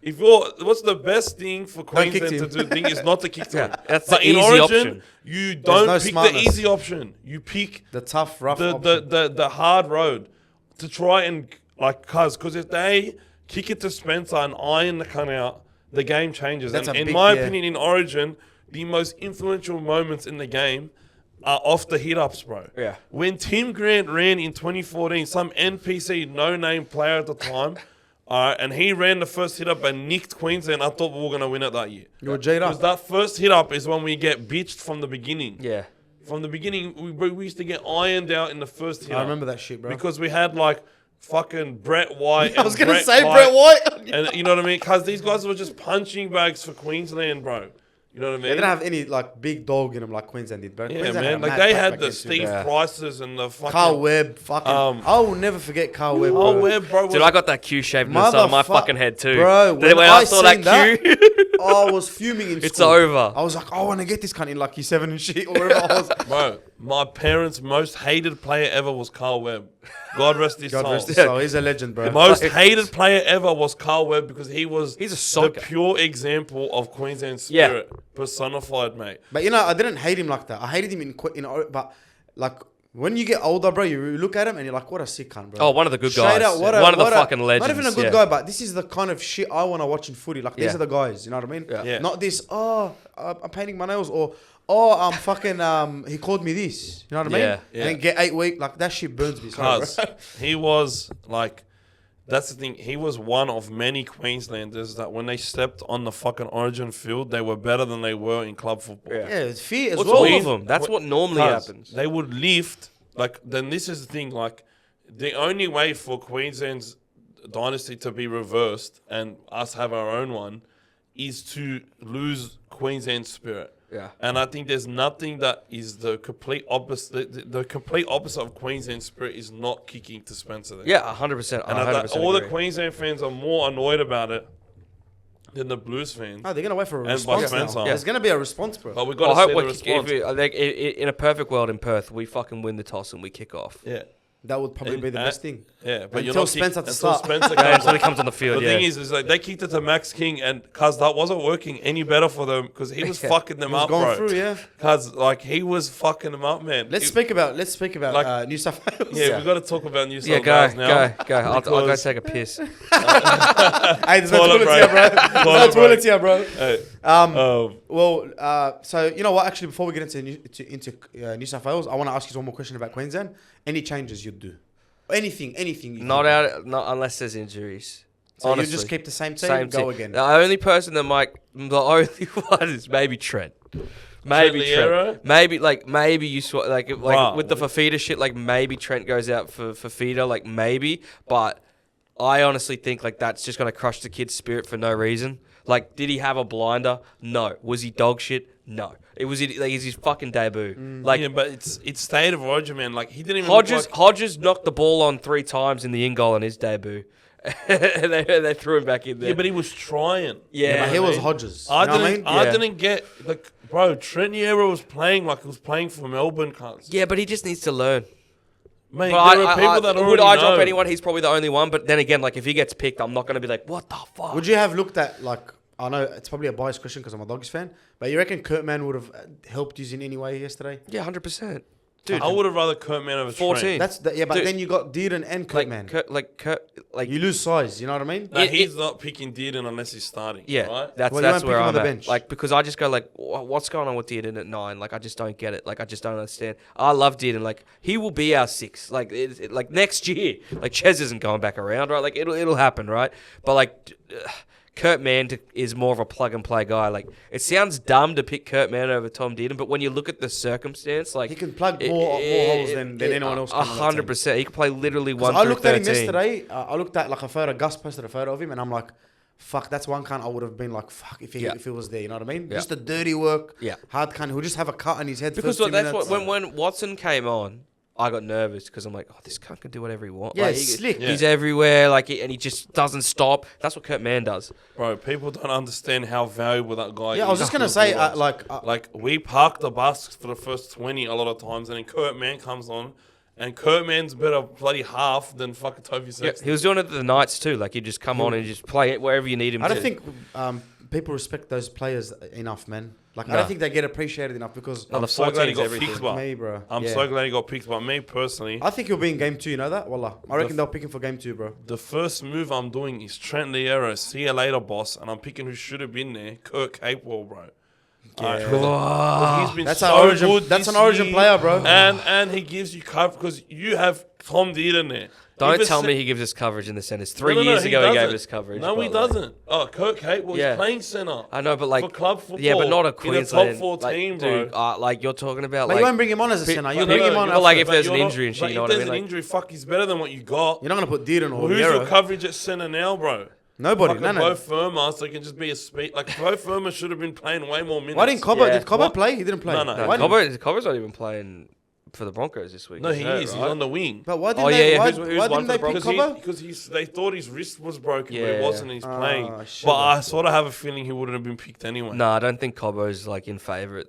What's the best thing for Queensland to do thing is not to kick to him. That's the easy option. You don't pick the easy option. You pick... the tough, rough option. The hard road to try and... Like, because if they kick it to Spencer and iron the cunt out, the game changes. That's And a in big- my yeah. opinion, in Origin, the most influential moments in the game are off the hit-ups, bro. Yeah. When Tim Grant ran in 2014, some NPC no-name player at the time, and he ran the first hit-up and nicked Queensland, I thought we were going to win it that year. You were J'd Because up. that first hit-up is when we get bitched from the beginning. Yeah. From the beginning, we used to get ironed out in the first hit-up. I remember that shit, bro. Because we had, like, fucking Brett White. I was going to Brett say White. Brett White. And you know what I mean? Because these guys were just punching bags for Queensland, bro. You know what I mean? They didn't have any like big dog in them like Queensland did, bro. Yeah, Queensland man. a Like mad they pack had back the then too. Steve Yeah. Prices and the fucking Carl Webb, fucking. I will never forget Carl Webb, bro. Carl Webb, bro. Dude, I got that Q shaped in the side of my Motherfuck- fucking head too. Bro, Then when I saw that seen Q, I was fuming in it's school. over. I was like, I want to get this cunt in like year 7 and shit or whatever. I was like, Bro, my parents' most hated player ever was Carl Webb. God rest his God soul. rest his soul. He's a legend, bro. The most hated player ever was Carl Webb because he's a the soccer. pure example of Queensland Yeah. spirit personified, mate. But you know, I didn't hate him like that. I hated him but like when you get older, bro, you look at him and you're like, what a sick cunt, bro. Oh, one of the good Straight guys. out, One of the fucking legends. Not even a good yeah. guy, but this is the kind of shit I want to watch in footy. Like, these Yeah. are the guys, you know what I mean? Yeah. Yeah. Not this, I'm painting my nails, or, I'm fucking, he called me this. You know what I mean? Yeah. Yeah. And get 8 weeks, like, that shit burns me. Sorry, Because bro. he was like, that's the thing. He was one of many Queenslanders that when they stepped on the fucking Origin field, they were better than they were in club football. Yeah. Yeah, it's fear as What's well. all of them? That's what normally 'Cause happens. They would lift, like, then this is the thing, like, the only way for Queensland's dynasty to be reversed and us have our own one is to lose Queensland's spirit. Yeah. And I think there's nothing that is the complete opposite. The complete opposite of Queensland spirit is not kicking to Spencer there. Yeah, 100%. And 100% all the agree. Queensland fans are more annoyed about it than the Blues fans. Oh, they're going to wait for a And response vice now. versa. There's going to be a response, bro. But we I got to hope see the we response. in a perfect world in Perth, we fucking win the toss and we kick off. Yeah. That would probably be the best thing. Yeah, but you're Until not Spencer to until start. Spencer Yeah, comes until he comes on the field. The yeah. thing is like they kicked it to Max King, and cause that wasn't working any better for them because he was fucking them He was up, going bro. through, yeah. Cause like he was fucking them up, man. Let's speak about like- New South Wales. Yeah, we got to talk about New South Yeah, Wales now. go. I'll go Because- take a piss. Hey, there's no Toilet toilets here, bro. break. There's no Toilet toilets here, bro. Hey, Well, so you know what? Actually, before we get into New South Wales, I want to ask you one more question about Queensland. Any changes you'd do? Anything. You Not could do. not unless there's injuries. So Honestly. you just keep the same team, Same go team. again. The only person that the only one is maybe Trent. Maybe Liero? Trent. Maybe you Wow. with the Fafita shit. Like maybe Trent goes out for Fafita. Like maybe, but I honestly think like that's just gonna crush the kid's spirit for no reason. Like, did he have a blinder? No. Was he dog shit? No. It's his fucking debut. Like yeah, but it's state of origin, man. Like he didn't even Hodges knocked the ball on 3 times in the in goal on his debut. And they threw him back in there. Yeah, but he was trying. Yeah, but he was Hodges. I You know what didn't. I mean? I Yeah. didn't get like, bro. Trent Niero was playing like he was playing for Melbourne, cunts. Yeah, but he just needs to learn. Mate, But there are people that would already I know. drop anyone? He's probably the only one. But then again, like if he gets picked, I'm not going to be like, what the fuck? Would you have looked at like? I know it's probably a biased question because I'm a Dogs fan, but you reckon Kurtman would have helped you in any way yesterday? Yeah, 100%. I would have rather Kurtman over 14. Trent. But Dude. then you got Dearden and Like, Kurtman. You lose size. You know what I mean? No, he's not picking Dearden unless he's starting. Yeah, right? that's Well, you won't where pick him I'm on the at. bench. Like because I just go like, what's going on with Dearden at 9? Like I just don't get it. Like I just don't understand. I love Dearden. Like he will be our 6. Like like next year. Like Ches isn't going back around, right? Like it'll happen, right? But like. Kurt Mann is more of a plug and play guy. Like it sounds dumb to pick Kurt Mann over Tom Dearden, but when you look at the circumstance, like He can plug more holes than anyone else can on that team. 100%. He can play literally 1 I through looked at 13. him yesterday. I looked at like a photo. Gus posted a photo of him, and I'm like, "Fuck, that's one cunt." I would have been like, "Fuck," if he was there. You know what I mean? Yeah. Just the dirty work. Yeah. Hard cunt. He'll just have a cut on his head. Because first 2 that's minutes. what when Watson came on, I got nervous because I'm like, oh, this cunt can do whatever he wants. Yeah, like, he's slick. He's everywhere, and he just doesn't stop. That's what Kurt Mann does. Bro, people don't understand how valuable that guy is. Yeah, I was just gonna to the say, Bulldogs. like we park the bus for the first 20 a lot of times, and then Kurt Mann comes on, and Kurt Mann's better bloody half than fucking Toby Yeah, Sexton. he was doing it at the Knights too. Like he'd just come on and just play it wherever you need him. I don't to. think people respect those players enough, man. Like, I No. don't think they get appreciated enough because No, the I'm so glad he 14's got everything. picked, but me, bro. I'm Yeah. so glad he got picked. But me personally, I think he'll be in game 2, you know that? Wallah. I reckon they'll pick him for game 2, bro. the first move I'm doing is Trent Liero. See you later, boss. And I'm picking who should have been there. Kirk Capewell, bro. Alright, 'cause he's been That's so an origin. good That's this an origin year. player, bro. And he gives you cover because you have Tom Dearden there. Don't If tell it's- me he gives us coverage in the centres. No, 3 no, no, years ago, he gave doesn't. us coverage. No, he but, like, doesn't. Oh, Kirk Capewell, Yeah. he's playing centre. I know, but like For club football. yeah, but not a In Queensland. a top 4 like, team, dude, bro. like you're talking about But like you won't bring him on as a Pi- centre. You'll no, bring him no, on. but like if But there's an you're not- injury and shit, but you know if what I there's mean? an Like, injury, fuck, he's better than what you got. You're not going to put Dearden or Who's your Liero. coverage at centre now, bro? Nobody. Fucking No, no. Bo Firma, so he can just be a speed. Like, Bo Firma should have been playing way more minutes. Why didn't Cobbo? Yeah. Did Cobbo What? play? He didn't play. No, no. no, Why didn't- Cobbo's not even playing for the Broncos this week. No, he hurt, is. He's right? on the wing. But why didn't Oh, yeah, they? yeah. Why, Who's why one didn't for they the pick Broncos? Cobbo? They thought his wrist was broken, but Yeah. it wasn't. He's playing. shit. But I sort of have a feeling he wouldn't have been picked anyway. No, I don't think Cobbo's like in favourite.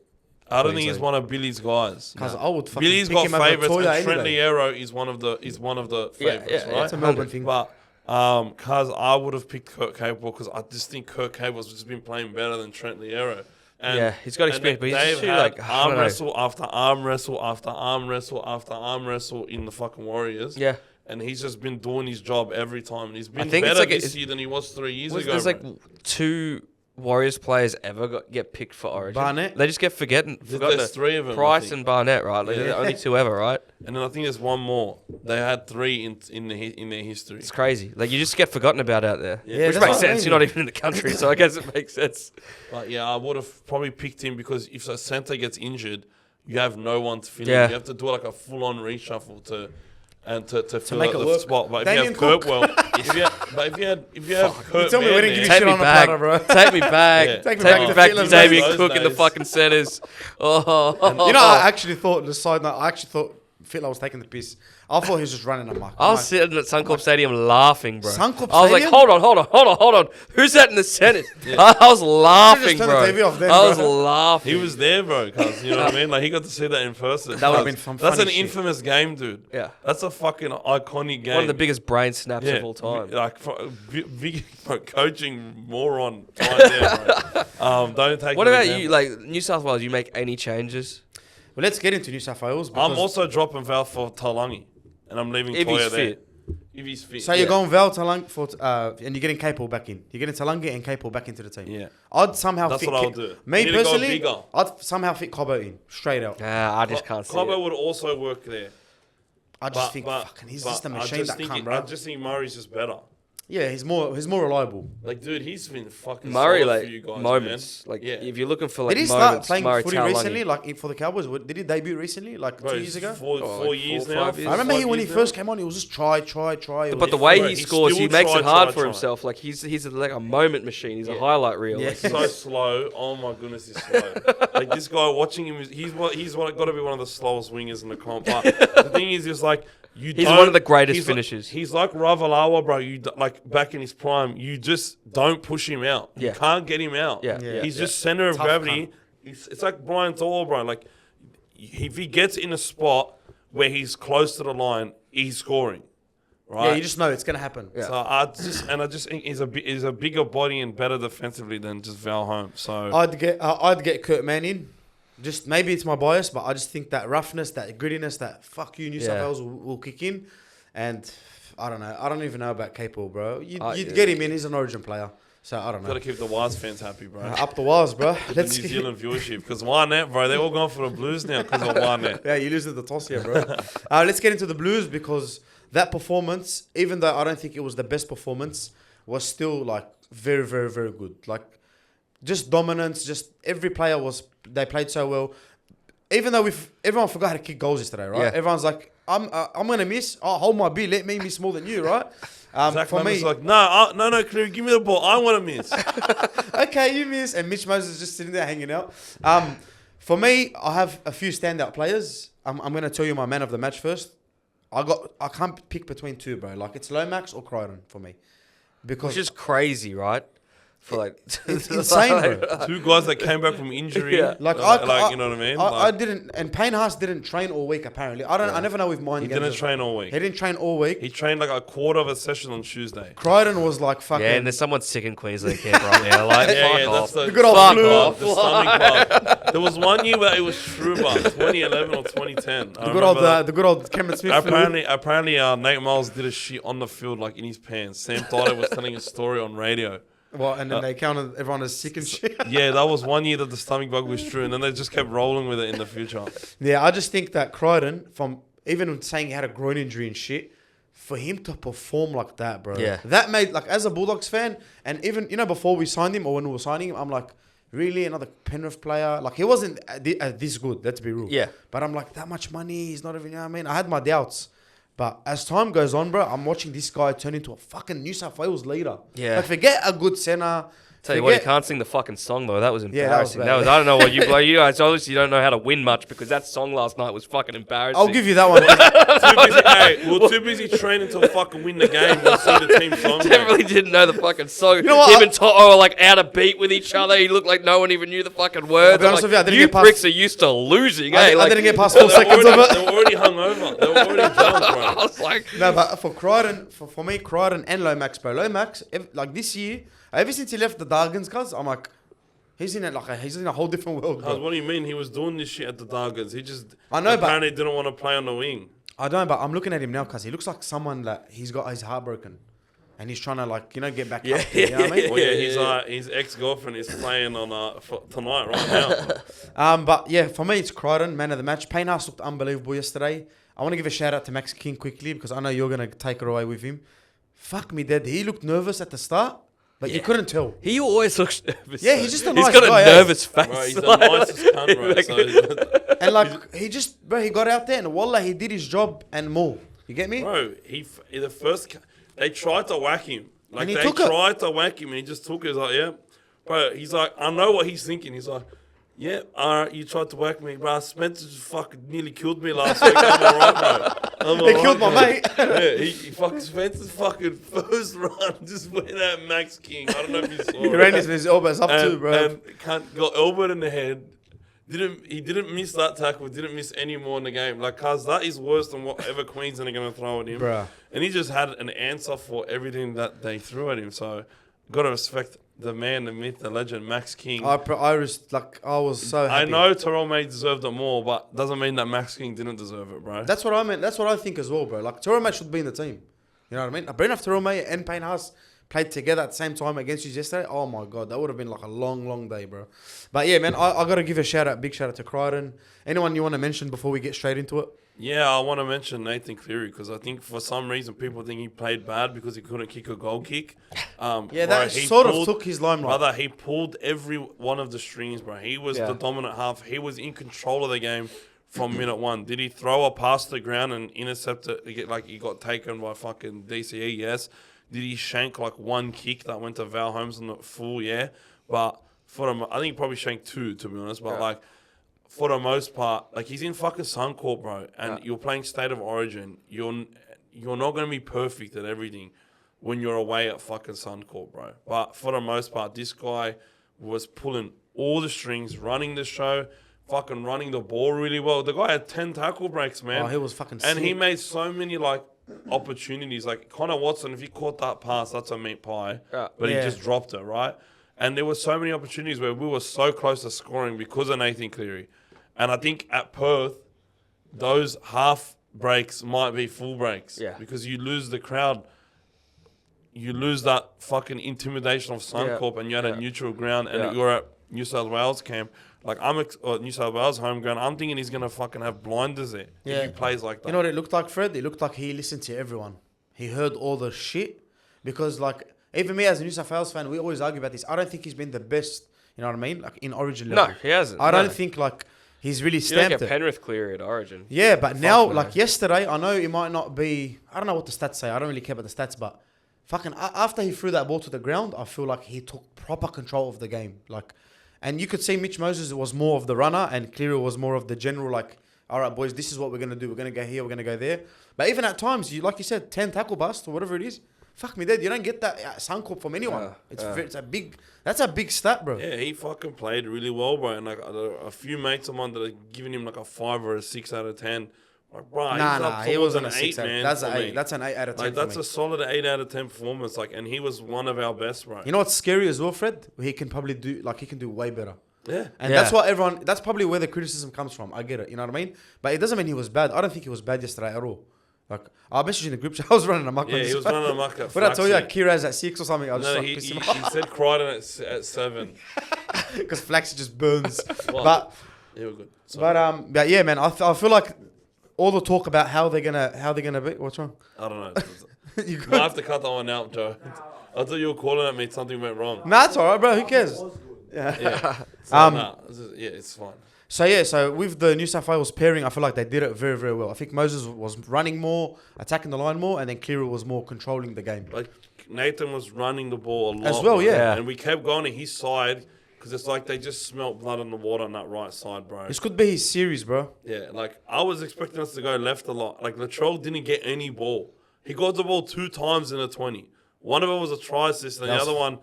I don't think he's Queensland. one of Billy's guys. Because I would fucking Billy's pick got him over favourites, Toya and Trent anyway. Liero is one of the favourites, yeah, right? That's a Melbourne thing. But cause I would have picked Kirk Capewell because I just think Kirk Capewell's just been playing better than Trent Liero. And, Yeah, he's got experience, but he's they've just too, had like, I arm don't know. wrestle after arm wrestle after arm wrestle after arm wrestle in the fucking Warriors. Yeah, And he's just been doing his job every time. And he's been think it's better like this year than he was 3 years ago. there's like bro. 2 Warriors players ever get picked for Origin. Barnett? They just get forgotten. There's 3 of them. I Price think. and Barnett, right? Like, they're the only 2 ever, right? And then I think there's one more. They had 3 in their history. It's crazy. Like you just get forgotten about out there. Yeah, Which that's makes what I sense. mean. You're not even in the country, so I guess it makes sense. But yeah, I would have probably picked him because if a centre gets injured, you have no one to fill Yeah. in. You have to do like a full-on reshuffle to fill make out it the work. spot. But Damien if you have Cook. Kirkwell, if you have Kurt tell me we Mann didn't give you there- shit on the back. platter, bro. Take me back. Yeah. Take me back to back Finland to Damien those Cook in the days. fucking centres. Oh, You know, I actually thought, the side note, I actually thought Fitler was taking the piss. I thought he was just running amok. I was sitting at Suncorp Stadium laughing, bro. Suncorp I was like, Stadium? hold on. Who's that in the centre? I was laughing, turn bro. the TV off then, I was bro. laughing. He was there, bro. Cause you know what I mean. Like he got to see that in person. That would've Cuz been some That's funny an shit. infamous game, dude. Yeah. That's a fucking iconic game. One of the biggest brain snaps of all time. Like big coaching moron right there, bro. Don't take. What an about example. you? Like New South Wales, you make any changes? Well, let's get into New South Wales. I'm because- also dropping Val for Talangi, and I'm leaving If Toya he's there. fit. If he's fit. So you're going Val Talang for, and you're getting Capel back in. You're getting Talangi and Capel back into the team. Yeah. I'd somehow That's fit. what I'll do. Me You need to go personally, bigger. I'd somehow fit Cobbo in straight out. I just can't see Cobbo it. would also work there. I just think fucking he's just a machine that come, I bro. just think Murray's just better. Yeah, he's more reliable. Like, dude, he's been fucking Murray, solid like for you guys, moments. man. Like yeah. if you're looking for like Did he start moments, playing Murray footy Taulagi. recently, like for the Cowboys? Did he debut recently, like Bro, 2 he's years ago? four like years 4 or now. 5 years. I remember when he now. first came on, he was just try. But the way Bro, he he scores, he still makes it try, hard try, for try. himself. Like he's like a moment machine. He's a highlight reel. Yeah. Like, so slow. Oh my goodness, he's slow. Like this guy, watching him, he's got to be one of the slowest wingers in the comp. But the thing is, just like He's one of the greatest he's like- finishers. He's like Ravalawa, bro. Like back in his prime, you just don't push him out. Yeah. You can't get him out. Yeah. Yeah. He's just center of Tough gravity. It's like Brian Thor, bro. Like if he gets in a spot where he's close to the line, he's scoring. Right. Yeah, you just know it's gonna happen. Yeah. So I just think he's a bigger body and better defensively than just Val Holmes. So I'd get Kurt Mann in. Just maybe it's my bias, but I just think that roughness, that grittiness, that fuck you New South Yeah. Wales will kick in, and I don't know. I don't even know about Capel, bro. You'd Yeah. get him in. He's an Origin player, so I don't know. gotta keep the Wise fans happy, bro. Up the walls, bro. The Let's New Zealand viewership, because Warnett, bro, they're all going for the Blues now because of Warnett. Yeah, you lose the toss here, bro. Let's get into the Blues because that performance, even though I don't think it was the best performance, was still like very, very, very good. Like just dominance. Just every player they played so well. Even though everyone forgot how to kick goals yesterday, right? Yeah. Everyone's like, I'm gonna miss. Oh, hold my beer. Let me miss more than you, right? Zach For Lemons me, like, no, Cleary, give me the ball. I want to miss. okay, you miss. And Mitch Moses just sitting there hanging out. For me, I have a few standout players. I'm gonna tell you my man of the match first. I can't pick between 2, bro. Like it's Lomax or Crichton for me, because which is crazy, right? for like It's insane, bro. Two guys that came back from injury. Yeah. Like, you know what I mean? I didn't, and Payne Haas didn't train all week. Apparently, I never know with mine. He didn't train all week. He didn't train all week. He trained like a quarter of a session on Tuesday. Crichton was like fucking. Yeah, and there's someone sick in Queensland camp right now. Like, fuck off. That's The good old Fuck flu. off. the stomach bug. There was one year where it was Truba, 2011 or 2010. The good old Cameron Smith. Apparently, Nate Miles did a shit on the field, like in his pants. Sam Thaiday was telling a story on radio. Well, and then they counted everyone as sick and shit. Yeah, that was one year that the stomach bug was true, and then they just kept rolling with it in the future. Yeah, I just think that Crichton, from even saying he had a groin injury and shit, for him to perform like that, bro. Yeah. That made, like, as a Bulldogs fan, and even, before we signed him or when we were signing him, I'm like, really? Another Penrith player? Like, he wasn't this good, let's be real. Yeah. But I'm like, that much money, he's not even, you know what I mean? I had my doubts. But as time goes on, bro, I'm watching this guy turn into a fucking New South Wales leader. Yeah. Like, forget a good centre. Tell you what, he can't sing the fucking song though. That was Yeah, that was embarrassing. bad. I don't know what you guys obviously don't know how to win much because that song last night was fucking embarrassing. I'll give you that one. We're too busy training to fucking win the game. We'll see the team song. Definitely didn't know the fucking song. You know what? Him and Toto were like out of beat with each other. He looked like no one even knew the fucking words. be honest I'm with you, I like, didn't you get past- pricks are used to losing. I didn't get past 4 seconds of They it. were already hungover. They were already drunk, bro. I was like, No, but for Crichton, for me, Crichton and Lomax, bro. Lomax, like this year, ever since he left the Dargans, cuz, I'm like, he's in a whole different world, bro. What do you mean? He was doing this shit at the Dargans. He just I know, but- apparently didn't want to play on the wing. I don't, but I'm looking at him now, cuz he looks like someone that he's got his heart broken. And he's trying to, like, get back up. You know what I mean? Well, yeah, his ex-girlfriend is playing on for tonight right now. But yeah, for me, it's Crichton, man of the match. Payne Haas looked unbelievable yesterday. I want to give a shout out to Max King quickly because I know you're going to take it away with him. Fuck me dead. He looked nervous at the start, but you couldn't tell. he always looks nervous. Yeah, he's just a nice He's got guy, a nervous face. Bro, he's the nicest cunt, bro. So, And like, he got out there and wallah, he did his job and more. You get me? bro, they tried to whack him. Like, And he they took it. tried to whack him and he just took it. He's like, yeah. Bro, he's like, I know what he's thinking. He's like, yeah, alright, you tried to whack me, bro. Spencer just fucking nearly killed me last week. I'm alright, bro. He killed my mate. Yeah, he fucking Spencer's fucking first run just went at Max King. I don't know if you saw He it. ran his elbows up too, bro. And got elbowed in the head. He didn't miss that tackle. Didn't miss any more in the game. Like, cuz that is worse than whatever Queensland are gonna throw at him. Bruh. And he just had an answer for everything that they threw at him. So, gotta respect the man, the myth, the legend, Max King. I was so happy. I know Terrell May deserved it more, but doesn't mean that Max King didn't deserve it, bro. That's what I meant. That's what I think as well, bro. Like, Terrell May should be in the team. You know what I mean? Bring up Terrell May and Payne Haas played together at the same time against you yesterday. Oh my God, that would have been like a long, long day, bro. But yeah, man, I got to give a big shout out to Crichton. Anyone you want to mention before we get straight into it? Yeah, I want to mention Nathan Cleary because I think for some reason people think he played bad because he couldn't kick a goal kick. Yeah, that sort of took his limelight. Brother, he pulled every one of the strings, bro. He was the dominant half. He was in control of the game from minute one. Did he throw a pass to the ground and intercept it like he got taken by fucking DCE? Yes. Did he shank like one kick that went to Val Holmes on the full? Yeah. But for him, I think he probably shanked two, to be honest. But like, for the most part, like he's in fucking Suncorp, bro, and you're playing State of Origin. You're not gonna be perfect at everything when you're away at fucking Suncorp, bro. But for the most part, this guy was pulling all the strings, running the show, fucking running the ball really well. The guy had 10 tackle breaks, man. Oh, he was fucking and sick. he made so many like opportunities. Like Connor Watson, if he caught that pass, that's a meat pie. But he just dropped it, right? And there were so many opportunities where we were so close to scoring because of Nathan Cleary. And I think at Perth, those half breaks might be full breaks. Yeah. Because you lose the crowd. You lose that fucking intimidation of Suncorp and you're at a neutral ground and you're at New South Wales camp. Like, New South Wales home ground. I'm thinking he's going to fucking have blinders there if he plays like that. You know what it looked like, Fred? It looked like he listened to everyone. He heard all the shit. Because, like, even me as a New South Wales fan, we always argue about this. I don't think he's been the best, you know what I mean? Like, in Origin level. No, he hasn't. I don't think, like, he's really You don't stamped get it. Penrith Cleary at Origin. Yeah, but now, no. like yesterday, I know it might not be... I don't know what the stats say. I don't really care about the stats, but fucking after he threw that ball to the ground, I feel like he took proper control of the game. Like, and you could see Mitch Moses was more of the runner and Cleary was more of the general, like, all right, boys, this is what we're going to do. We're going to go here, we're going to go there. But even at times, like you said, 10 tackle busts or whatever it is, Fuck me dead. You don't get that at Suncorp from anyone. That's a big stat, bro. Yeah, he fucking played really well, bro. And like a few mates of mine that are giving him like a 5 or a 6 out of 10. Like, bro, He wasn't an a 6 8, man. That's an 8. That's an 8 out of 10. Like, that's a solid 8 out of 10 performance. Like, and he was one of our best, bro. You know what's scary as well, Fred? He can probably do way better. Yeah. And that's what that's probably where the criticism comes from. I get it, you know what I mean? But it doesn't mean he was bad. I don't think he was bad yesterday at all. Like, I messaged in the group chat, I was running amok. Yeah, he was running amok at What did I tell you? Kira's at 6 or something. I was No, just he like, said Crichton at 7. because Flaxy just burns. Well, but yeah, we're good. but yeah, man, I feel like all the talk about how they're gonna be. What's wrong? I don't know. You I good? have to cut that one out, Joe. I thought you were calling at me. Something went wrong. Nah, it's alright, bro. Who cares? Yeah. So, it's fine. So with the New South Wales pairing, I feel like they did it very, very well. I think Moses was running more, attacking the line more, and then Cleary was more controlling the game. Like, Nathan was running the ball a lot. As well, bro. yeah. And we kept going to his side because it's like they just smelt blood in the water on that right side, bro. This could be his series, bro. Yeah, like, I was expecting us to go left a lot. Like, Latrell didn't get any ball. He got the ball 2 times in a 20. One of them was a try assist, and the other one,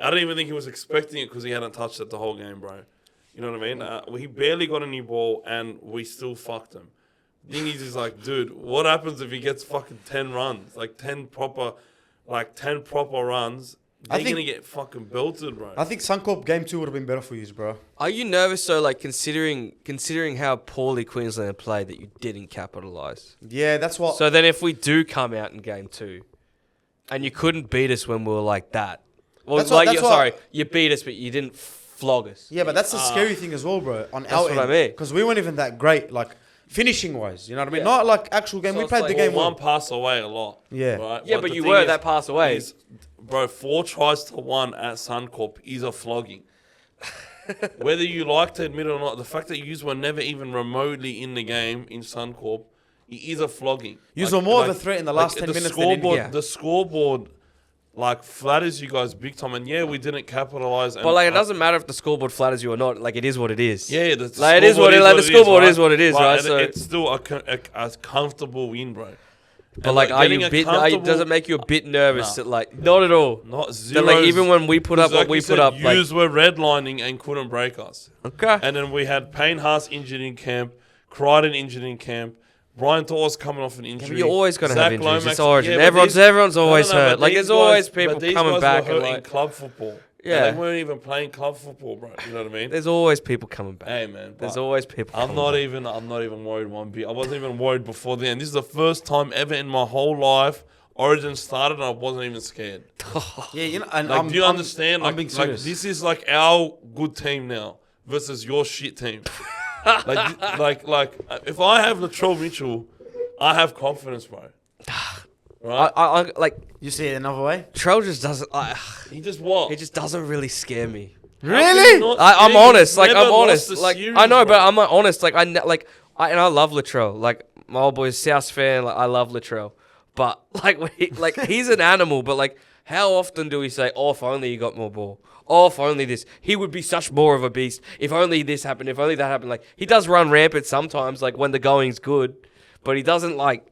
I don't even think he was expecting it because he hadn't touched it the whole game, bro. You know what I mean? He barely got any ball, and we still fucked him. The thing is like, dude, what happens if he gets fucking 10 runs? Like 10 proper runs. They're going to get fucking belted, bro. I think Suncorp game 2 would have been better for you, bro. Are you nervous, though, like, considering how poorly Queensland played that you didn't capitalise? Yeah, that's what... So then if we do come out in game 2, and you couldn't beat us when we were like that... Well, you beat us, but you didn't flog us. Yeah, but that's the scary thing as well, bro. On That's our what end, I mean. because we weren't even that great, like finishing wise. You know what I mean? Yeah. Not like actual game. So we it's played like the game one well. pass away a lot. Yeah. Right? Yeah, but the you thing were is- that pass away. Bro, 4 tries to 1 at Suncorp is a flogging. Whether you like to admit it or not, the fact that you were never even remotely in the game in Suncorp, it is a flogging. You were more of a threat in the last 10 minutes than anything. Yeah. The scoreboard, like, flatters you guys big time. And yeah, we didn't capitalize. But like, it doesn't matter if the scoreboard flatters you or not. Like, it is what it is. Yeah, it is what it is. Like, the scoreboard is what it is, right? And So it's still a comfortable win, bro. But like, does it make you a bit nervous? Nah. That, like, not at all. Not zero. That, like, even when we put up what we put up, yous were redlining and couldn't break us. Okay. And then we had Payne Haas injured in camp, Crichton injured in camp, Brian Torres coming off an injury. Yeah, but you're always going to have injuries. Lomax, It's Origin. yeah, Everyone's always no, hurt. Like, there's always people coming back were and hurt in like, club football. Yeah. They weren't even playing club football, bro. You know what I mean? there's always people coming back. Hey, man. There's but always people. I'm not even worried one bit. I wasn't even worried before the end. This is the first time ever in my whole life Origin started and I wasn't even scared. Yeah, you know, and Like, do you understand? I'm being serious. This is like our good team now versus your shit team. like, if I have Latrell Mitchell, I have confidence, bro. Right? I like You see it another way? Trell just doesn't. He just what? He just doesn't really scare me. Really? I'm honest. Like, I'm Never honest. lost a Like, series, I know, bro. but I'm not honest. Like, and I love Latrell. Like, my old boy's South fan. Like, I love Latrell. But like, he's an animal. But like, how often do we say, "Oh, if only he got more ball. Oh, if only this. He would be such more of a beast. If only this happened. If only that happened." Like, he does run rampant sometimes. Like, when the going's good, but he doesn't like.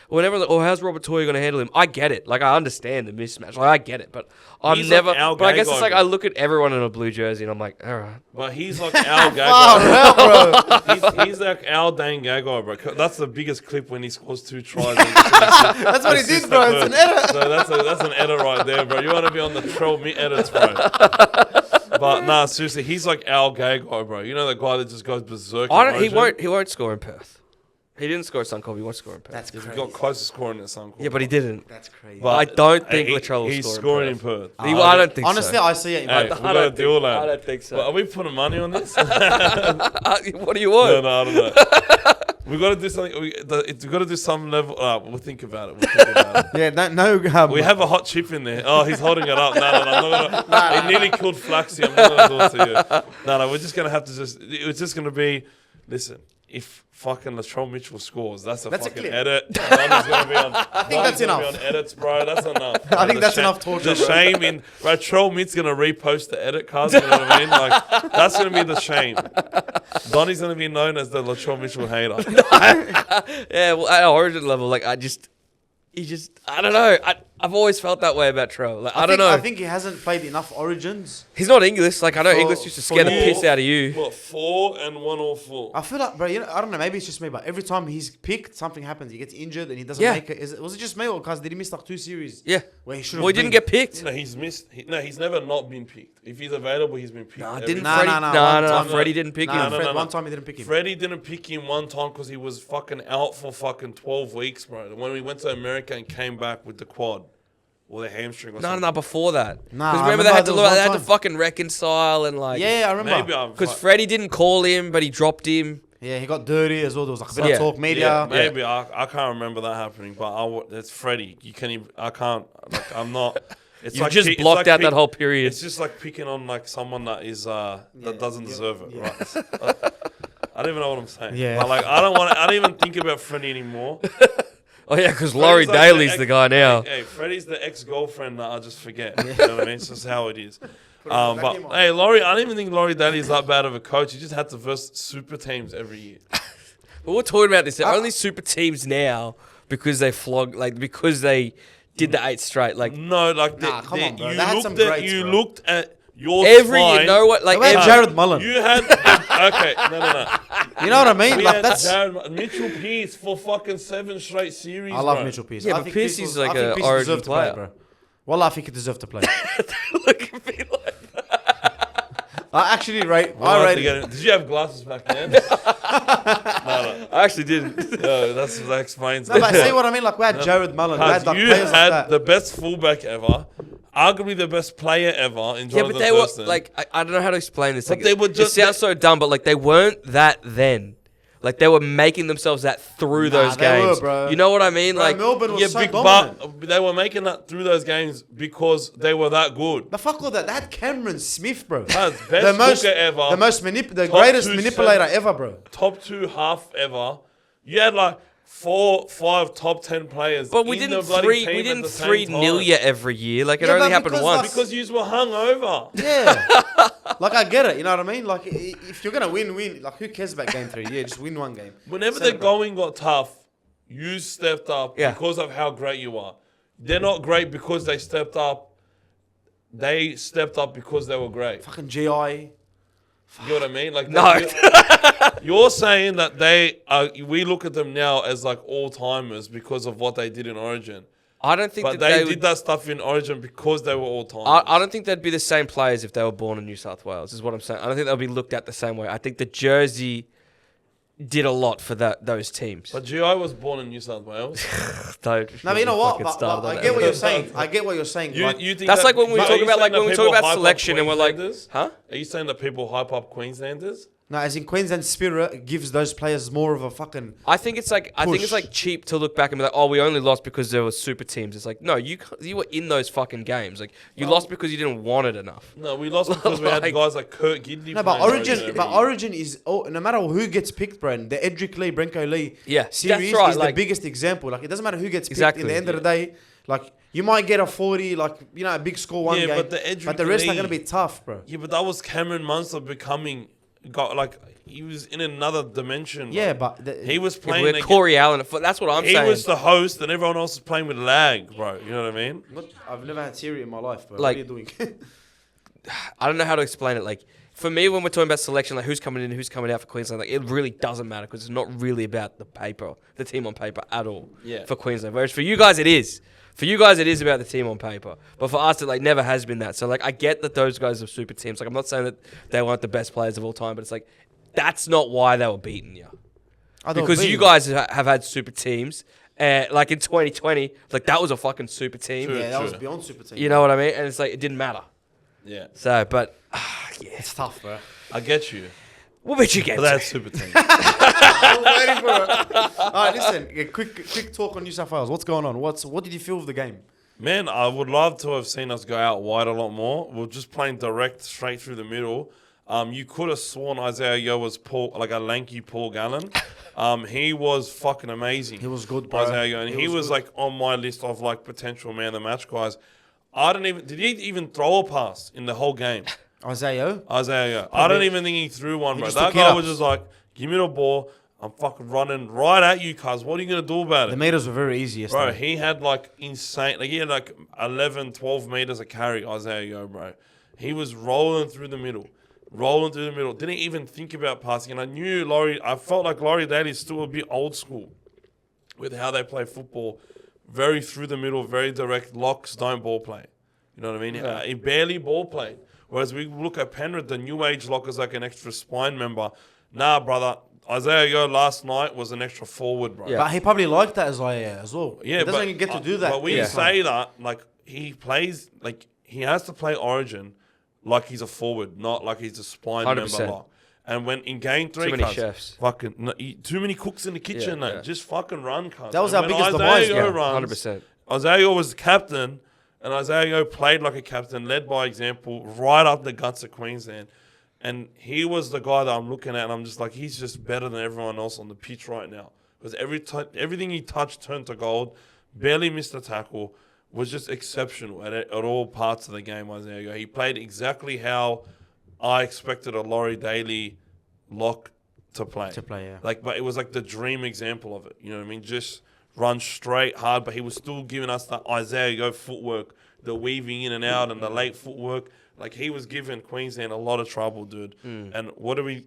Whenever, how's Robert Toye going to handle him? I get it. Like, I understand the mismatch. Like, I get it. But I'm He's never. like our But I gay guess it's guy, like bro. I look at everyone in a blue jersey and I'm like, all right. But he's like our gay guy. bro. He's like our dang gay guy, bro. That's the biggest clip when he scores 2 tries. That's what he did, bro. It's an edit. So that's an edit right there, bro. You want to be on the Trell edits, bro. But nah, seriously, he's like our gay guy, bro. You know the guy that just goes berserk. He won't score in Perth. He didn't score at Suncorp. He won't score in Perth. That's He crazy. got close to scoring at Suncorp. Yeah, but he didn't. That's crazy. But I don't think he- Latrell will He's score scoring in in Perth. I don't think Honestly, so. I see it. Hey, we But got a deal, lad. I don't think so. Well, are we putting money on this? What do you want? No, I don't know. We got to do something. We got to do some level. We'll think about it. yeah, no. We have a hot chip in there. Oh, he's holding it up. No, I'm not gonna. It nearly killed Flaxy. I'm not gonna do it to you. No, we're just gonna have to it's just gonna be. Listen, if fucking Latrell Mitchell scores, that's a fucking clip. edit. Donny's gonna be on. I think that's enough. Be on edits, bro. That's enough. I think The that's enough torture, The bro. shame in Latrell Mitt's gonna repost the edit cards. You know what I mean? Like that's gonna be the shame. Donny's gonna be known as the Latrell Mitchell hater. Yeah, well, at Origin level, like, he just, I don't know. I've always felt that way about Trell. Like, I don't know. I think he hasn't played enough Origins. He's not English. Like, I know English used to scare the piss out of you. What, 4 and 1 or 4? I feel like, bro, I don't know, maybe it's just me, but every time he's picked, something happens. He gets injured and he doesn't make it. Was it just me or cuz did he miss like 2 series? Yeah. Where he should have Well, he didn't get picked. No, he's missed. He's never not been picked. If he's available, he's been picked. No, every didn't time. Freddie? Freddie didn't pick him. Fred, one time he didn't pick him. Freddie didn't pick him one time because he was fucking out for fucking 12 weeks, bro. When we went to America and came back with the quad or the hamstring or something. No, before that. Nah, Because I remember they had to time. fucking reconcile and like. Yeah, I remember. Maybe Because Freddie didn't call him, but he dropped him. Yeah, he got dirty as well. There was like a bit Yeah. of talk, media. maybe. I can't remember that happening, but it's Freddie. You can't even, I can't, like, I'm not. It's You just blocked out that whole period. It's just like picking on like someone that is that doesn't deserve it, right? I don't even know what I'm saying. Yeah. But, like, I don't even think about Freddie anymore. Oh yeah, because Laurie Daly's the guy now. Hey, Freddie's the ex-girlfriend that I just forget. You know what I mean? It's just how it is. But hey, Laurie, I don't even think Laurie Daly is that bad of a coach. He just had to verse super teams every year. But we're talking about this. They're only super teams now because they because they did the 8 straight. Like No, like come on, bro. you They had some looked at greats, you bro. looked at your every spine. year, you know what? Like They had Jared Mullen. You had okay, no. You know what I mean? We Like had that's. Mitchell Pearce for fucking 7 straight series. I love bro. Mitchell Pearce. Yeah, I but think Pearce was- is like I think a Pearce origin deserved to player. play, bro. Well, I think he deserved to play. look at me like. I actually rate. We'll I have to rate. get it. Did you have glasses back then? I actually didn't. No, that explains. No, but see what I mean? Like we had Jared Mullen. We had like you players had like that. the best fullback ever, arguably the best player ever in Jonathan Yeah, but they were Thurston. like I don't know how to explain this. But Like, they were just- it sounds so dumb, but like they weren't that then. Like they were making themselves that through those they were, games. bro. You know what I mean? Bro, Like Melbourne was yeah, so big dominant. but they were making that through those games because they were that good. But fuck all that. They had Cameron Smith, bro. That's best hooker ever. The Top greatest 2 manipulator cent- ever, bro. Top 2 half ever. You had like 4, 5 top 10 players. but we in didn't the bloody team we at didn't the same 3-0 time. you every year. Like it Yeah, only but happened because, once. Because you were hungover. Yeah. Like I get it. You know what I mean? Like if you're gonna win. Like who cares about game 3? Yeah, just win one game. Whenever the Celebrate. going got tough, you stepped up because of how great you are. They're not great because they stepped up. They stepped up because they were great. Fucking GI. You know what I mean? Like No. you're saying that they are. We look at them now as like all timers because of what they did in Origin, I don't think but that they they did would, that stuff in Origin because they were all timers. I don't think they'd be the same players if they were born in New South Wales, is what I'm saying. I don't think they'll be looked at the same way. I think the jersey did a lot for those teams. But GI was born in New South Wales. Don't No, but you know what? fucking But start on I that. get what you're saying. I get what you're saying. You Like, think That's like when we but talk are you about saying that when we talk people about hype up selection and we're like, Queenslanders? huh? Are you saying that people hype up Queenslanders? no, as in Queensland spirit gives those players more of a fucking. I think it's like cheap to look back and be like, oh, we only lost because there were super teams. It's like, no, you were in those fucking games. Like you lost because you didn't want it enough. No, we lost because we had Like- guys like Kurt Gidley. No, but playing Origin, every but year. Origin is no matter who gets picked, Brandon. The Edric Lee, Brenko Lee Yeah, series that's right, is like- the biggest example. Like it doesn't matter who gets picked. Exactly, In the end of the day, like you might get a 40, like a big score one Yeah, game, but the Edric rest are Lee- gonna be tough, bro. Yeah, but that was Cameron Munster becoming, he was in another dimension. Yeah, bro. but he was Yeah, playing. we're against- Corey Allen. That's what I'm he saying. was the host, and everyone else was playing with lag, bro. You know what I mean? I've never had Siri in my life, bro. Like- what are you doing? I don't know how to explain it. Like for me, when we're talking about selection, like who's coming in, who's coming out for Queensland, like it really doesn't matter because it's not really about the team on paper at all. Yeah. For Queensland, whereas for you guys, it is. For you guys, it is about the team on paper. But for us, it like never has been that. So like I get that those guys are super teams. Like I'm not saying that they weren't the best players of all time, but it's like that's not why they were beating you. Because you guys have had super teams. Like in 2020, like that was a fucking super team. True. Yeah, that was beyond super team. You know what I mean? And it's like it didn't matter. Yeah, So, but yeah, It's tough, bro. I get you. what bet you get? But that's super team. I'm waiting for it. All right, listen. A quick talk on New South Wales. What's going on? What did you feel of the game? Man, I would love to have seen us go out wide a lot more. We're just playing direct, straight through the middle. You could have sworn Isaiah Yeo was like a lanky Paul Gallen. He was fucking amazing. He was good, bro. Isaiah Yeo, and he was good. like on my list of like potential man of the match guys. Did he even throw a pass in the whole game? Isaiah. Isaiah Yeo. I don't even think he threw one, He bro. just That took guy hit-ups. was just like, give me the ball. I'm fucking running right at you, cuz. What are you going to do about it? The meters were very easy yesterday. Bro, he had like insane, like he had like 11, 12 meters of carry. Isaiah Yo, bro. He was rolling through the middle. Didn't even think about passing. And I felt like Laurie Daly's still a bit old school with how they play football. Very through the middle, very direct. Locks don't ball play. You know what I mean? Yeah. He barely ball played. Whereas we look at Penrith, the new age lock is like an extra spine member. Nah, brother. Isaiah Yo last night was an extra forward, bro. Yeah. But he probably liked that as well. Yeah, he doesn't even get to do that. But when you say that, like he plays, like he has to play Origin like he's a forward, not like he's a spine 100%. member lock. And when in game 3, Too many chefs. Fucking too many cooks in the kitchen. Yeah. Just fucking run, cuz. That was And our when biggest Isaiah demise, Yo yeah, runs, 100%. Isaiah was the captain, and Isaiah Yo played like a captain, led by example, right up the guts of Queensland. And he was the guy that I'm looking at, and I'm just like, he's just better than everyone else on the pitch right now. Because everything he touched turned to gold, barely missed a tackle, was just exceptional at all parts of the game, Isaiah Yo. He played exactly how I expected a Laurie Daly lock to play. Yeah. But it was like the dream example of it. You know what I mean? Just run straight, hard, but he was still giving us the Isaiah Yo footwork, the weaving in and out and the late footwork. Like, he was giving Queensland a lot of trouble, dude. And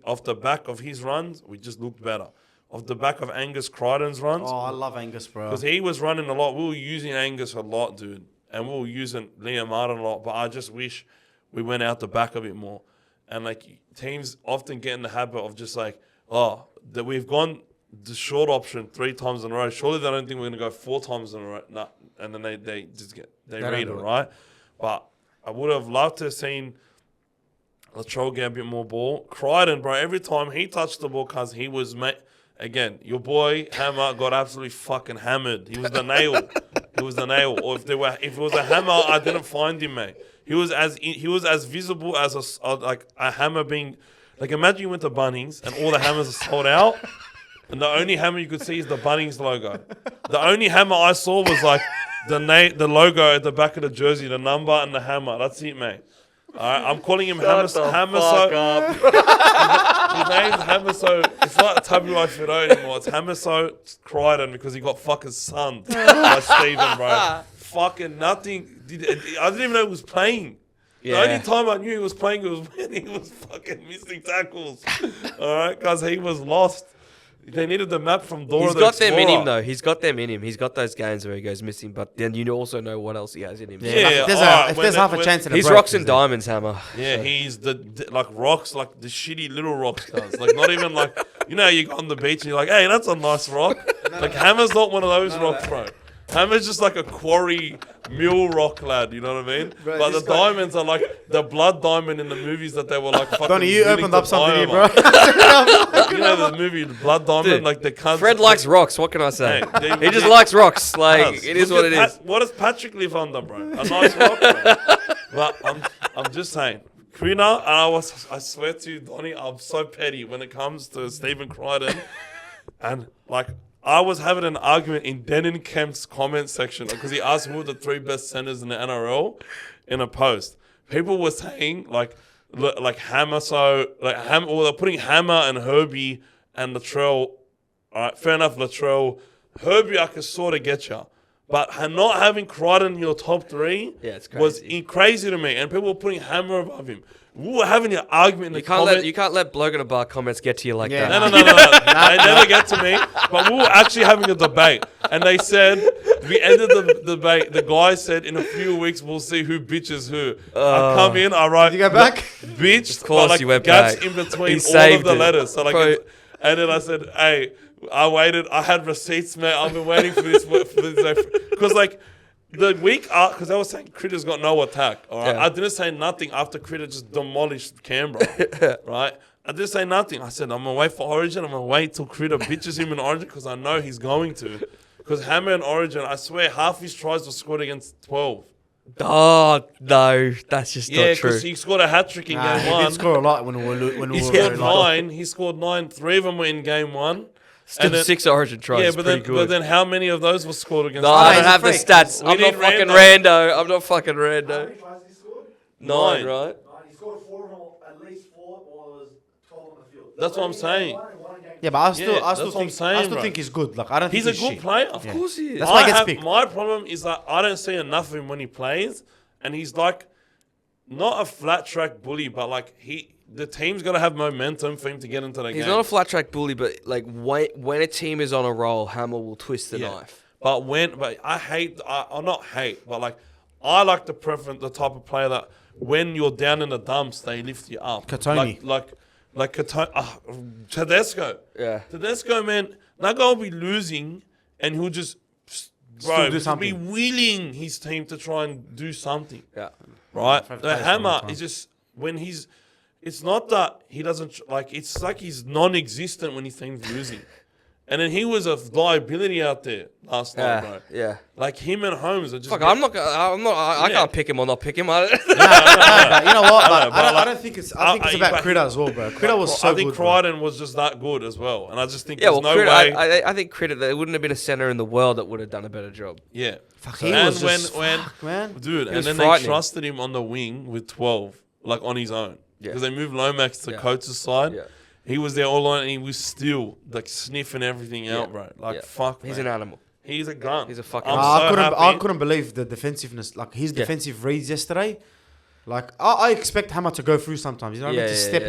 off the back of his runs, we just looked better. Off the back of Angus Crichton's runs. Oh, I love Angus, bro. Because he was running a lot. We were using Angus a lot, dude. And we were using Liam Martin a lot. But I just wish we went out the back a bit more. And, like, teams often get in the habit of just like, that we've gone the short option 3 times in a row. Surely they don't think we're going to go 4 times in a row. Nah. And then they read it, right? But I would have loved to have seen Latrell get a bit more ball. Crichton, bro, every time he touched the ball, cuz he was, again, your boy Hammer got absolutely fucking hammered. He was the nail. Or if it was a hammer, I didn't find him, mate. He was as visible as a hammer being, like, imagine you went to Bunnings and all the hammers are sold out, and the only hammer you could see is the Bunnings logo. The only hammer I saw was like the logo at the back of the jersey, the number and the hammer. That's it, mate. All right, I'm calling him Hammer. His name's Hammer. So it's not Tabula Fido anymore. It's Hammer So Crichton because he got fucking sunned by Stephen, bro. Fucking nothing. I didn't even know he was playing. Yeah. The only time I knew he was playing was when he was fucking missing tackles. All right, because he was lost. They needed the map from Dora He's the got them in Explorer. him, though. He's got them in him. He's got those games where he goes missing, but then you also know what else he has in him. Yeah, If there's half a chance in a He's break, rocks and diamonds, Hammer. Yeah, he's like rocks, like the shitty little rocks does. Like, not even like, you know, you go on the beach and you're like, hey, that's a nice rock. Like, Hammer's not one of those rocks, bro. Hammer's just like a quarry mill rock lad, you know what I mean? Bro, but the this guy- diamonds are like the blood diamond in the movies that they were like fucking. Donny, you willing opened to up something buy here, over. bro. You know the movie Blood Diamond, Dude, like the cunts. Fred likes rocks. What can I say? Hey, He just likes rocks. Like, Does. it is Look what it at is. What does Patrick live under, bro? A nice rock, bro. But I'm just saying, Critta, I swear to you, Donny, I'm so petty when it comes to Stephen Crichton, and like. I was having an argument in Denon Kemp's comment section because he asked who were the 3 best centers in the NRL in a post. People were saying like Hammer, well, they're putting Hammer and Herbie and Latrell. All right, fair enough, Latrell. Herbie, I could sort of get you. But not having Crichton in your top 3 Yeah, it's was crazy. crazy to me. And people were putting Hammer above him. We were having an argument in the comment. You can't let Bloke in a Bar comments get to you like Yeah. that. No. They never get to me. But we were actually having a debate. And they said, we ended the debate. The guy said, in a few weeks, we'll see who bitches who. I come in, I write. Did you go back? Bitch. Of course but, like, you went gaps back. in between He all of saved the it. letters. So, like, Bro. and then I said, hey, I waited. I had receipts, man. I've been waiting for this. Because, like, the week after, because I was saying Critta's got no attack, all right? Yeah. I didn't say nothing after Critta just demolished Canberra, right? I didn't say nothing. I said, I'm going to wait for Origin. I'm going to wait till Critta bitches him in Origin because I know he's going to. Because Hammer in Origin, I swear, half his tries were scored against 12. Oh, no. That's just Yeah, not true. because he scored a hat-trick in Nah, game he 1. did score a lot when we were He scored 9. He scored 9. 3 of them were in game 1. Still and then- 6 Origin tries. Yeah, is but pretty then, good. how many of those were scored against No, I he's don't a have the freak. stats. We I'm not need fucking Rando. rando. I'm not fucking How rando. many tries he scored? 9. Right? He scored 4 of them, at least 4, or there was 12 on the field. That's what I'm saying. One in game Yeah, but I still that's what I'm saying, I still bro. think he's good. Like, I don't He's think a he's good shit. player. Of course he is. That's why he gets picked. My problem is that I don't see enough of him when he plays, and he's like not a flat track bully, but like the team's got to have momentum for him to get into the game. He's not a flat track bully, but like when a team is on a roll, Hammer will twist the knife. But I not hate, but like I like the type of player that when you're down in the dumps, they lift you up. Katoni. Like Tedesco. Yeah. Tedesco, man, that guy will be losing, and he'll just do be something. wheeling his team to try and do something. Yeah. Right? Five The plays Hammer all the time. is just when he's. It's not that he doesn't like. It's like he's non-existent when his team's losing. And then he was a liability out there last night, bro. Yeah. Like him and Holmes are just. Fuck, I can't pick him or not pick him. But you know what? but I like- don't think it's. I think it's about but- Critta as well, bro. Critta was so I think good. bro. Crichton was just that good as well, and I just think Yeah, there's well, no way. I think Critta, there wouldn't have been a center in the world that would have done a better job. Yeah, Fuck, So- he and was just fuck, man. dude, and was then they frightening. trusted him on the wing with 12, like on his own, Yeah. because they moved Lomax to Yeah. Coates' side. Yeah. He was there all on, and he was still like sniffing everything out, bro. Like Yeah. fuck, He's man. an animal. He's a gun. He's a fucking- I'm I so couldn't. happy. I couldn't believe the defensiveness. Like his defensive reads yesterday. Like I expect Hammer to go through sometimes. You know what I mean? To step. Yeah.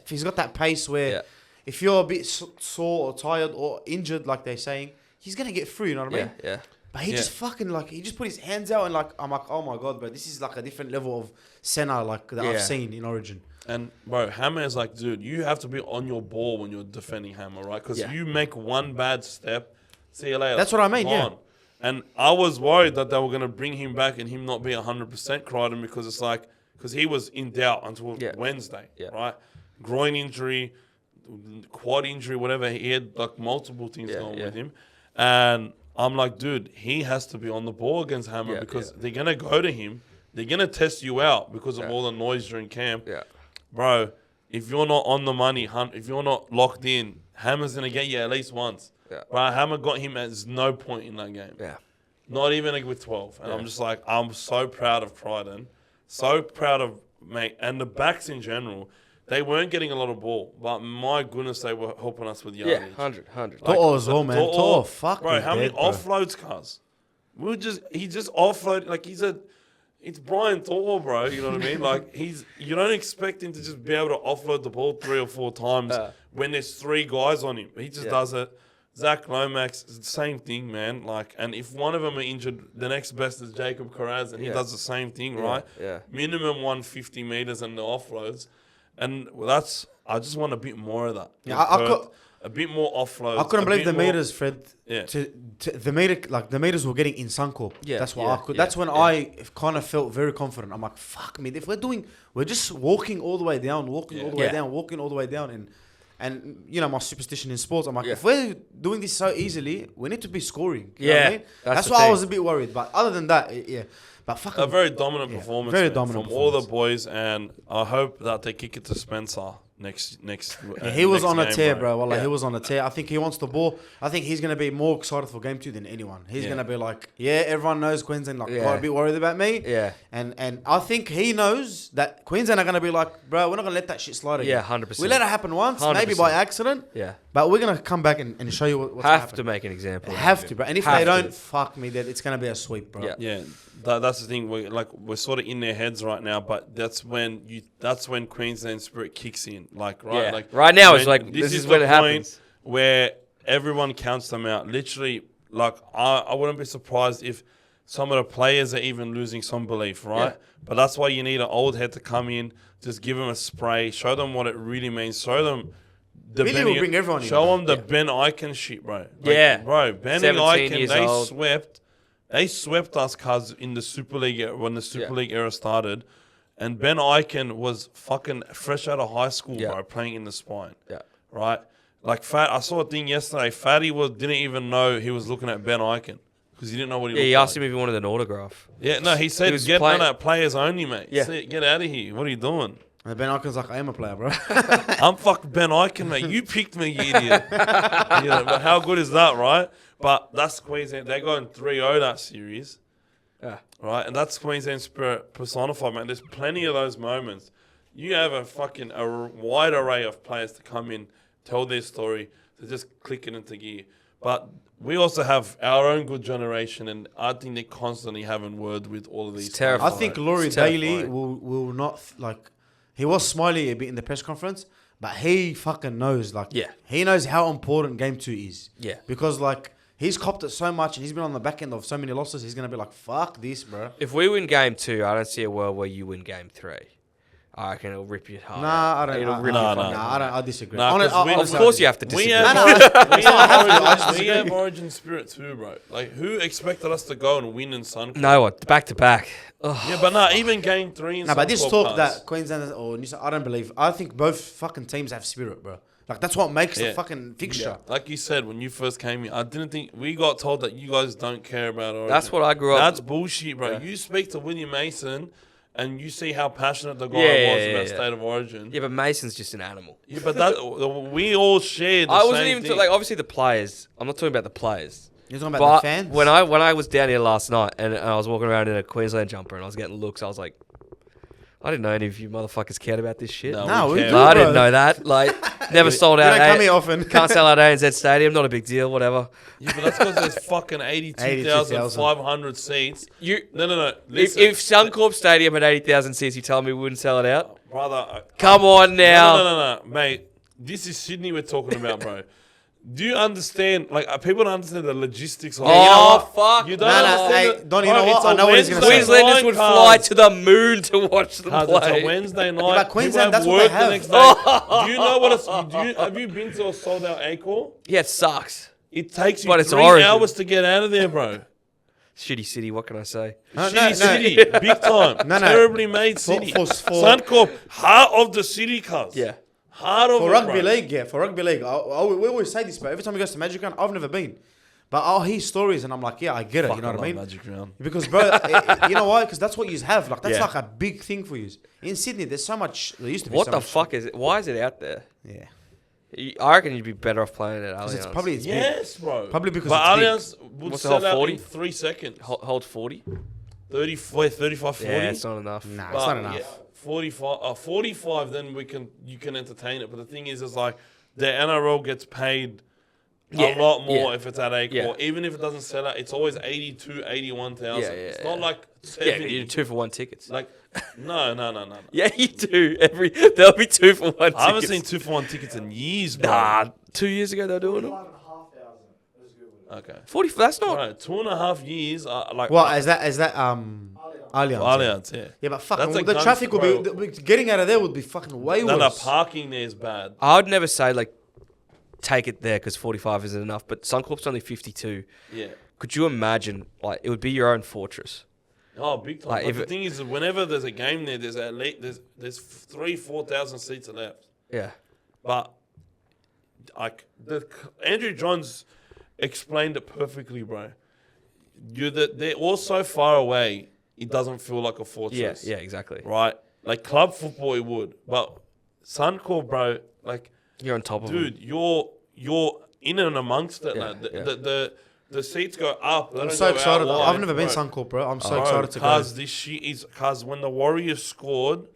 He's got that pace where if you're a bit sore or tired or injured, like they're saying, he's gonna get through. You know what I mean? Yeah. But he just fucking like he just put his hands out and like I'm like, oh my god, bro, this is like a different level of center like that I've seen in Origin. And bro, Hammer is like, dude, you have to be on your ball when you're defending Hammer, right? Because you make one bad step, see you later. That's what I mean, yeah. Gone. And I was worried that they were going to bring him back and him not be 100% Crichton, because it's like, because he was in doubt until Wednesday, right? Groin injury, quad injury, whatever. He had like multiple things going with him. And I'm like, dude, he has to be on the ball against Hammer because they're going to go to him. They're going to test you out because of all the noise during camp. Yeah. Bro, if you're not on the money, if you're not locked in, Hammer's going to get you at least once. Yeah. Bro, Hammer got him at no point in that game. Yeah. Not even like with 12. And I'm just like, I'm so proud of Crichton. So proud of, mate. And the backs in general, they weren't getting a lot of ball. But my goodness, they were helping us with yardage. Yeah, 100. To'o as well, man. To'o, fuck. Bro, me how many dead, bro. offloads, cuz? He just offloaded, like it's Brian To'o, bro. You know what I mean? Like you don't expect him to just be able to offload the ball 3 or 4 times when there's 3 guys on him. He just does it. Zach Lomax, same thing, man. Like, and if one of them are injured, the next best is Jacob Carraz, and he does the same thing, right? Yeah. Minimum 150 meters and the offloads, and I just want a bit more of that. Yeah, a bit more offloads. I couldn't a believe bit the more- meters, Fred. Yeah. To the meter, like the meters we're getting in Suncorp. Yeah, That's what yeah, I could. yeah, That's when yeah. I kind of felt very confident. I'm like, fuck me. If we're just walking all the way down, walking all the way Yeah. down, walking all the way down, and you know my superstition in sports. I'm like, Yeah. if we're doing this so easily, we need to be scoring. You know Yeah, what I mean? that's That's the why I thing. was a bit worried. But other than that, yeah. But fucking A very dominant performance, very man, dominant from all the performance. boys, and I hope that they kick it to Spencer next. Yeah, he was next on a game, tear, bro. Wallah, Yeah. he was on a tear. I think he wants the ball. I think he's going to be more excited for game 2 than anyone. He's going to be like, yeah, everyone knows Queensland, like, Yeah. got a bit worried about me. Yeah. And I think he knows that Queensland are going to be like, bro, we're not going to let that shit slide again. Yeah, 100%. We let it happen once, maybe 100%. by accident. Yeah. But we're going to come back and show you what's Have happening. to make an example. Have to, bro. And if Have they to. don't, fuck me, then it's going to be a sweep, bro. Yeah. Yeah, that's the thing. We're sort of in their heads right now, but that's when Queensland spirit kicks in. Like Yeah. like Right now, it's when- like, this is the when it point happens. where everyone counts them out. Literally, like I wouldn't be surprised if some of the players are even losing some belief, right? Yeah. But that's why you need an old head to come in, just give them a spray, show them what it really means, show them. Billy will bring everyone in, Show bro. them the Ben Eichen shit, bro. Yeah. Bro, Ben 17 Eichen, years they old. swept us, cuz, in the Super League when the Super Yeah. League era started. And Ben Eichen was fucking fresh out of high school, Yeah. bro, playing in the spine. Yeah. Right? Like, I saw a thing yesterday. Fatty didn't even know he was looking at Ben Eichen because he didn't know what he Yeah, looked he asked like. him if he wanted an autograph. Yeah, no, he said, He was get playing- none of players only, mate. Yeah. Get out of here. What are you doing? And Ben Eiken's like, I am a player, bro. I'm fucking Ben Eichen, mate. You picked me, you idiot. But how good is that, right? But that's Queensland. They're going 3-0 that series. Yeah. Right? And that's Queensland spirit personified, man. There's plenty of those moments. You have a wide array of players to come in, tell their story. They're just clicking into gear. But we also have our own good generation, and I think they're constantly having word with all of these. It's terrifying. I think Laurie It's Daly terrifying. will not like. He was smiling a bit in the press conference, but he fucking knows. Like, Yeah. he knows how important Game 2 is. Yeah. Because like he's copped it so much, and he's been on the back end of so many losses. He's gonna be like, "Fuck this, bro." If we win game 2, I don't see a world where you win game 3. I reckon it'll rip your heart. Nah, I don't. It'll I, rip nah, your nah, fucking nah, heart. I disagree. Nah, 'cause we- Of course you have to We disagree. have, No, no, we have origin spirit too, bro. Like, who expected us to go and win in Suncorp? No, what? Back to back. Ugh. Yeah, but nah, even game 3 in Nah, but this Suncorp, talk cuz. that Queensland or New South, I don't believe. I think both fucking teams have spirit, bro. Like that's what makes the Yeah. fucking fixture. Like you said, when you first came here, I didn't think we got told that you guys don't care about origin. That's what I grew up. That's bullshit, bro. Yeah. You speak to William Mason, and you see how passionate the guy Yeah, was yeah, about yeah. state of origin. Yeah, but Mason's just an animal. Yeah, but that we all shared. The I wasn't same even thing. like obviously the players. I'm not talking about the players. You're talking about But the fans. when I was down here last night and I was walking around in a Queensland jumper and I was getting looks, I was like, I didn't know any of you motherfuckers cared about this shit. No, we care. do. No, I bro. didn't know that. Like, never sold You out. don't come here often. Can't sell out ANZ Stadium. Not a big deal. Whatever. Yeah, but that's because there's fucking 82,500 seats. You, No. if, Listen, if Suncorp Stadium had 80,000 seats, you tell me we wouldn't sell it out? brother. Come on now. No, mate. This is Sydney we're talking about, bro. Do you understand? Like, people don't understand the logistics of it. Oh, fuck. You don't Nah, understand. hey, Donny, you know Bro, what? it's a I know what he's gonna Wednesday say. Queenslanders night, would cuz. fly to the moon to watch them Cuz, it's play. a Wednesday night. but Queensland, People that's what they work have. the next day. Do you know what it's... Have you been to a sold-out Acor? Yeah, it sucks. It takes you But it's 3 Origin. hours to get out of there, bro. Shitty city. What can I say? Shitty city, big time. No. Terribly made city. For Suncorp, heart of the city, cuz. Yeah. Heart of For it, rugby bro. league, yeah, for rugby league, we always say this, but every time we go to Magic Round, I've never been, but I'll hear stories and I'm like, yeah, I get it, Fuck, you know what I mean? Magic Round. Because bro, you know why? Because that's what you have, like that's Yeah. like a big thing for you. In Sydney, there's so much. There used to be. What so the much fuck is it? Why is it out there? Yeah, I reckon you'd be better off playing at 'Cause Allianz. it's probably big. Yes, bro. Probably because but it's Allianz would What's the sell whole out 40? in 3 seconds. Hold 40. 35, 40. Yeah, it's not enough. Nah, But, it's not enough. yeah, 45, then you can entertain it. But the thing is like the NRL gets paid Yeah, a lot more yeah. if it's at Acor. Yeah. Even if it doesn't sell out, it's always 82, 81,000. Yeah, It's yeah. not like Yeah, 70. but you do 2-for-1 tickets. Like, no. Yeah, you do. There'll be 2-for-1 tickets. I haven't seen 2-for-1 tickets in years, bro. Nah, 2 years ago they were doing it. Okay. 40. That's not. Right, 2.5 years. Like, Well, is that Allianz? Allianz, yeah. Yeah, but fucking That's a the gun traffic throw. will be getting out of there would be fucking way No, worse. parking there is bad. I would never say like take it there because 45 isn't enough. But Suncorp's only 52. Yeah. Could you imagine? Like it would be your own fortress. Oh, big time. Like, But if the it- thing is, whenever there's a game there, there's 3,000-4,000 seats left. Yeah. But Andrew Johns explained it perfectly, bro. They're all so far away. It doesn't feel like a Yeah. fortress. Yeah. Exactly. Right. Like club football, it would, but Suncorp, bro. Like, You're on top of them. dude, you're in and amongst it. Yeah, Like, yeah. the seats go up. They I'm don't so go excited. out wide, I've never been bro. Suncorp, bro. I'm so Bro, excited to go. Cause this shit is when the Warriors scored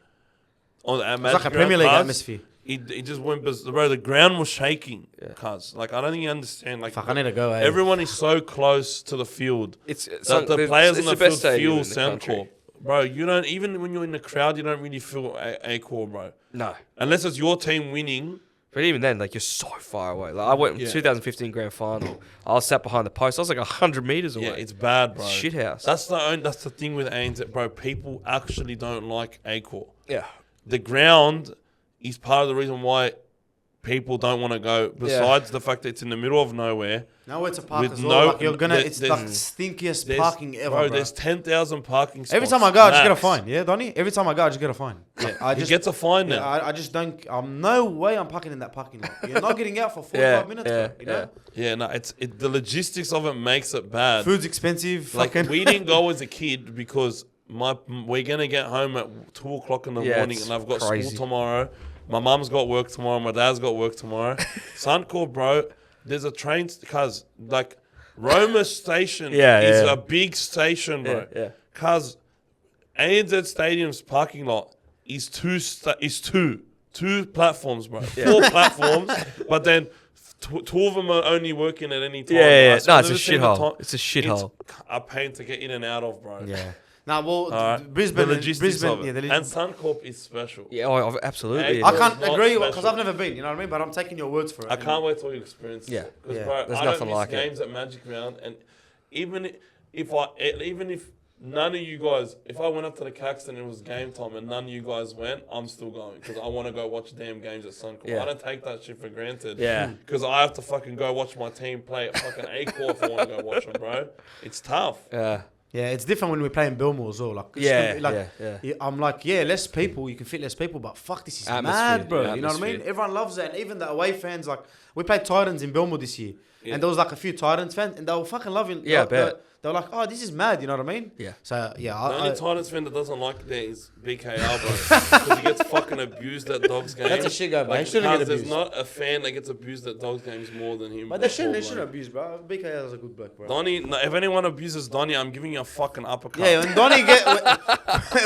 on at It's like a Premier League atmosphere. It just went, bro. The ground was shaking. Yeah. Cause like I don't think you understand. Like Fuck, I need to go. Eh? everyone is so close to the field. It's That the players on the field feel in the country. Suncorp. Bro, you don't even when you're in the crowd, you don't really feel Acor, bro. No. Unless it's your team winning. But even then, like you're so far away. Like I went in 2015 grand final. I was sat behind the post. I was like 100 meters away. Yeah, it's bad, bro. Shit house. That's the thing with ANZ, bro. People actually don't like Acor. Yeah. The ground is part of the reason why people don't want to go. Besides the fact that it's in the middle of nowhere. No, it's a park With as well. no- Like you're gonna. there- It's the there's- stinkiest There's- parking ever, bro. There's 10,000 parking spots. Every time I go, I just get a max. fine. Yeah, Donny. Every time I go, I just get a fine. Yeah, I you just get a fine Yeah, then. I just don't. No way I'm parking in that parking lot. You're not getting out for 45 minutes, bro. You know? Yeah, no, the logistics of it makes it bad. Food's expensive. Like fucking we didn't go as a kid because we're gonna get home at 2:00 in the morning, it's and I've got crazy. school tomorrow. My mum's got work tomorrow. My dad's got work tomorrow. Suncorp, bro. There's a train because like Roma Station is a big station, bro. Yeah. Cause ANZ Stadium's parking lot is two platforms, bro. 4 platforms, but then two of them are only working at any time. Yeah. right? So No, I've it's a never seen the shithole. time- It's a shithole. a pain to get in and out of, bro. Yeah. Nah, well, Alright. Brisbane, The logistics Brisbane, of it. yeah, the And Suncorp is special. Yeah, oh, absolutely. Hey, I It's can't not agree because special. I've never been. You know what I mean? But I'm taking your words for it. I can't wait till you experience Yeah. it. Because, Yeah. bro, There's I nothing don't miss like it. games at Magic Round, and even if none of you guys, if I went up to the Caxton and it was game time and none of you guys went, I'm still going because I want to go watch damn games at Suncorp. Yeah. I don't take that shit for granted. Yeah. Because I have to fucking go watch my team play at fucking A-Core if I want to go watch them, bro. It's tough. Yeah. Yeah, it's different when we play in Bilmore as well. Like, it's Yeah, like, yeah. I'm like, yeah, less people. You can fit less people, but fuck, this is Atmosphere, mad, bro. yeah, You know what I mean? atmosphere. Everyone loves it, and even the away fans. Like, we played Titans in Bilmore this year, Yeah. and there was like a few Titans fans, and they were fucking loving. Yeah, I they, bet. they were like, oh, this is mad. You know what I mean? Yeah. So yeah, The only Titans fan that doesn't like it there is BKR, bro. Because he gets fucking abused at Dogs games. That's a shit guy, bro. He Like, shouldn't get because there's abused. not a fan that gets abused at Dogs games more than him. but they shouldn't. They bro. shouldn't abuse, bro. BK is a good bloke, bro. Donny, no, if anyone abuses Donny, I'm giving you a fucking uppercut. Yeah,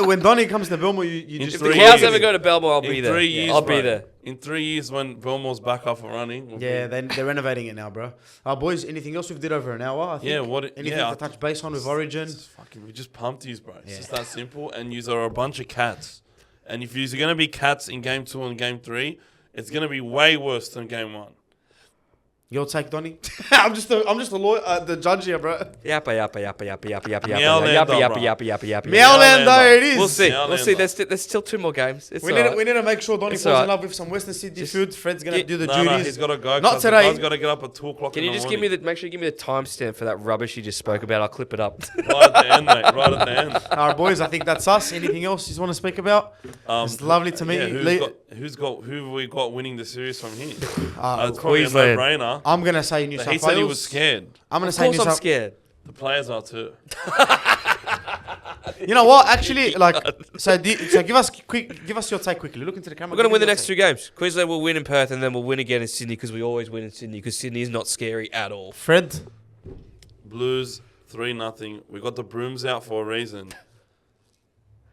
when Donny comes to Bilmore, you In just three If years. Cows ever go to Belmore, I'll be In there. 3 years, I'll bro. be there. In 3 years, when Belmore's back up and running. we'll Yeah, be- they're renovating it now, bro. Boys, anything else we've did over an hour? I think. Yeah, what? Anything yeah, to touch base on with Origin? It's fucking, we just pumped yous, bro. It's Yeah. just that simple. And yous are a bunch of cats. And if you're going to be cats in game 2 and game 3, it's going to be way worse than game 1. Your take, Donny? I'm just a lawyer, the judge here, bro. Yappa, yappa, yappa, yappa, yappa, yappa, yappa, Meowlander, yappa, bro. yappa, yappa, yappa, yappa. Meowlander, it is. We'll see. Meowlander. We'll see. There's still 2 more games. It's We all right. need to make sure Donny It's falls in alright. love with some Western Sydney Just food. Fred's gonna do the No, duties. he's got to go. Not 'cause the today. guy's got to get up at 2 o'clock Can in you the just morning. make sure you give me the timestamp for that rubbish you just spoke about? I'll clip it up. Right at the end, mate. Right at the end. All right, boys. I think that's us. Anything else you want to speak about? It's lovely to meet you. Who have we got winning the series from here? It's probably Queensland. a no-brainer. I'm gonna say New But South he Wales. said he was scared. I'm gonna Of say course New I'm South. scared. The players are too. You know what? Actually, like, so give us your take quickly. Look into the camera. We're going to Give win the me your next take. 2 games. Queensland will win in Perth and then we'll win again in Sydney because we always win in Sydney because Sydney is not scary at all. Fred. Blues 3-0. We got the brooms out for a reason.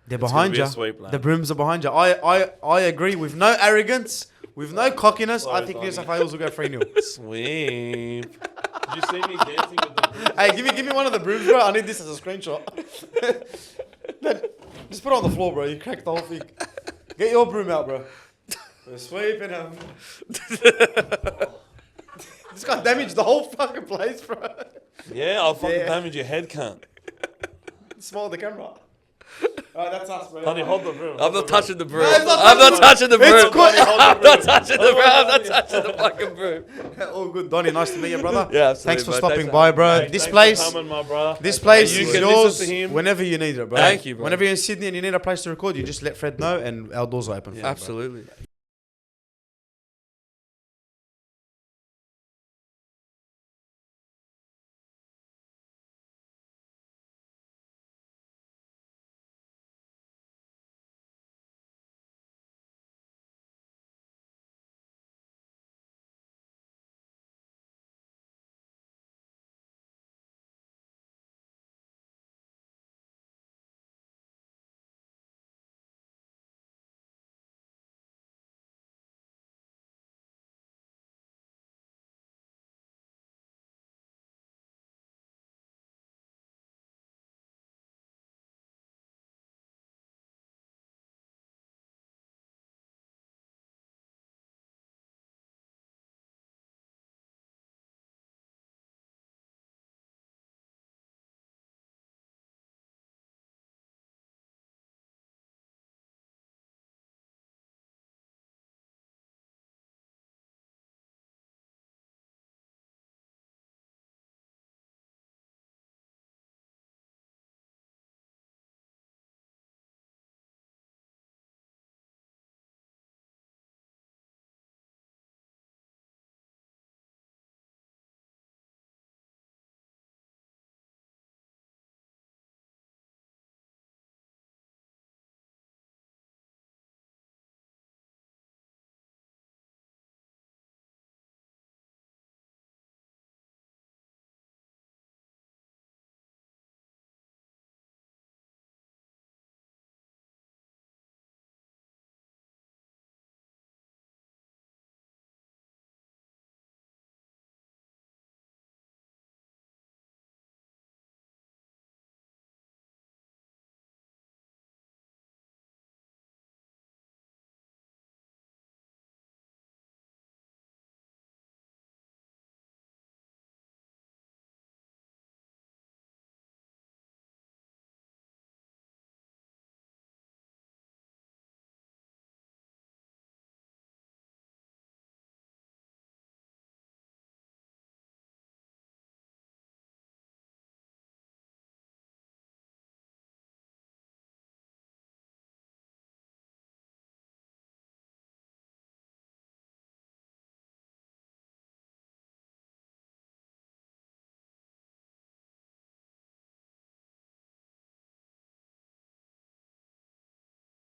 They're It's behind gonna be a you. sweep, lad. The brooms are behind you. I agree. With no arrogance, with no cockiness, I Sorry, think Donny. New South Wales will go 3-0. Sweep. Did you see me dancing with the brooms? Hey, give me one of the brooms, bro. I need this as a screenshot. Man, just put it on the floor, bro. You cracked the whole thing. Get your broom out, bro. We're sweeping them. This guy damaged the whole fucking place, bro. Yeah, I'll fucking Yeah. damage your head, cunt. Smile at the camera. Alright, that's us, bro. Honey, hold the broom. I'm not touching the broom. No, it's not I'm not touching the broom. It's quite- I'm not touching the broom. I'm not touching the fucking broom. All good, Donny. Nice to meet you, brother. Yeah, absolutely, Thanks for bro. stopping Thanks, by, bro. Hey, This thanks place, for coming, my brother. this place You is can yours listen to him. whenever you need it, bro. Thank you, bro. Whenever you're in Sydney and you need a place to record, you just let Fred know, and our doors are open. For you, bro. Absolutely.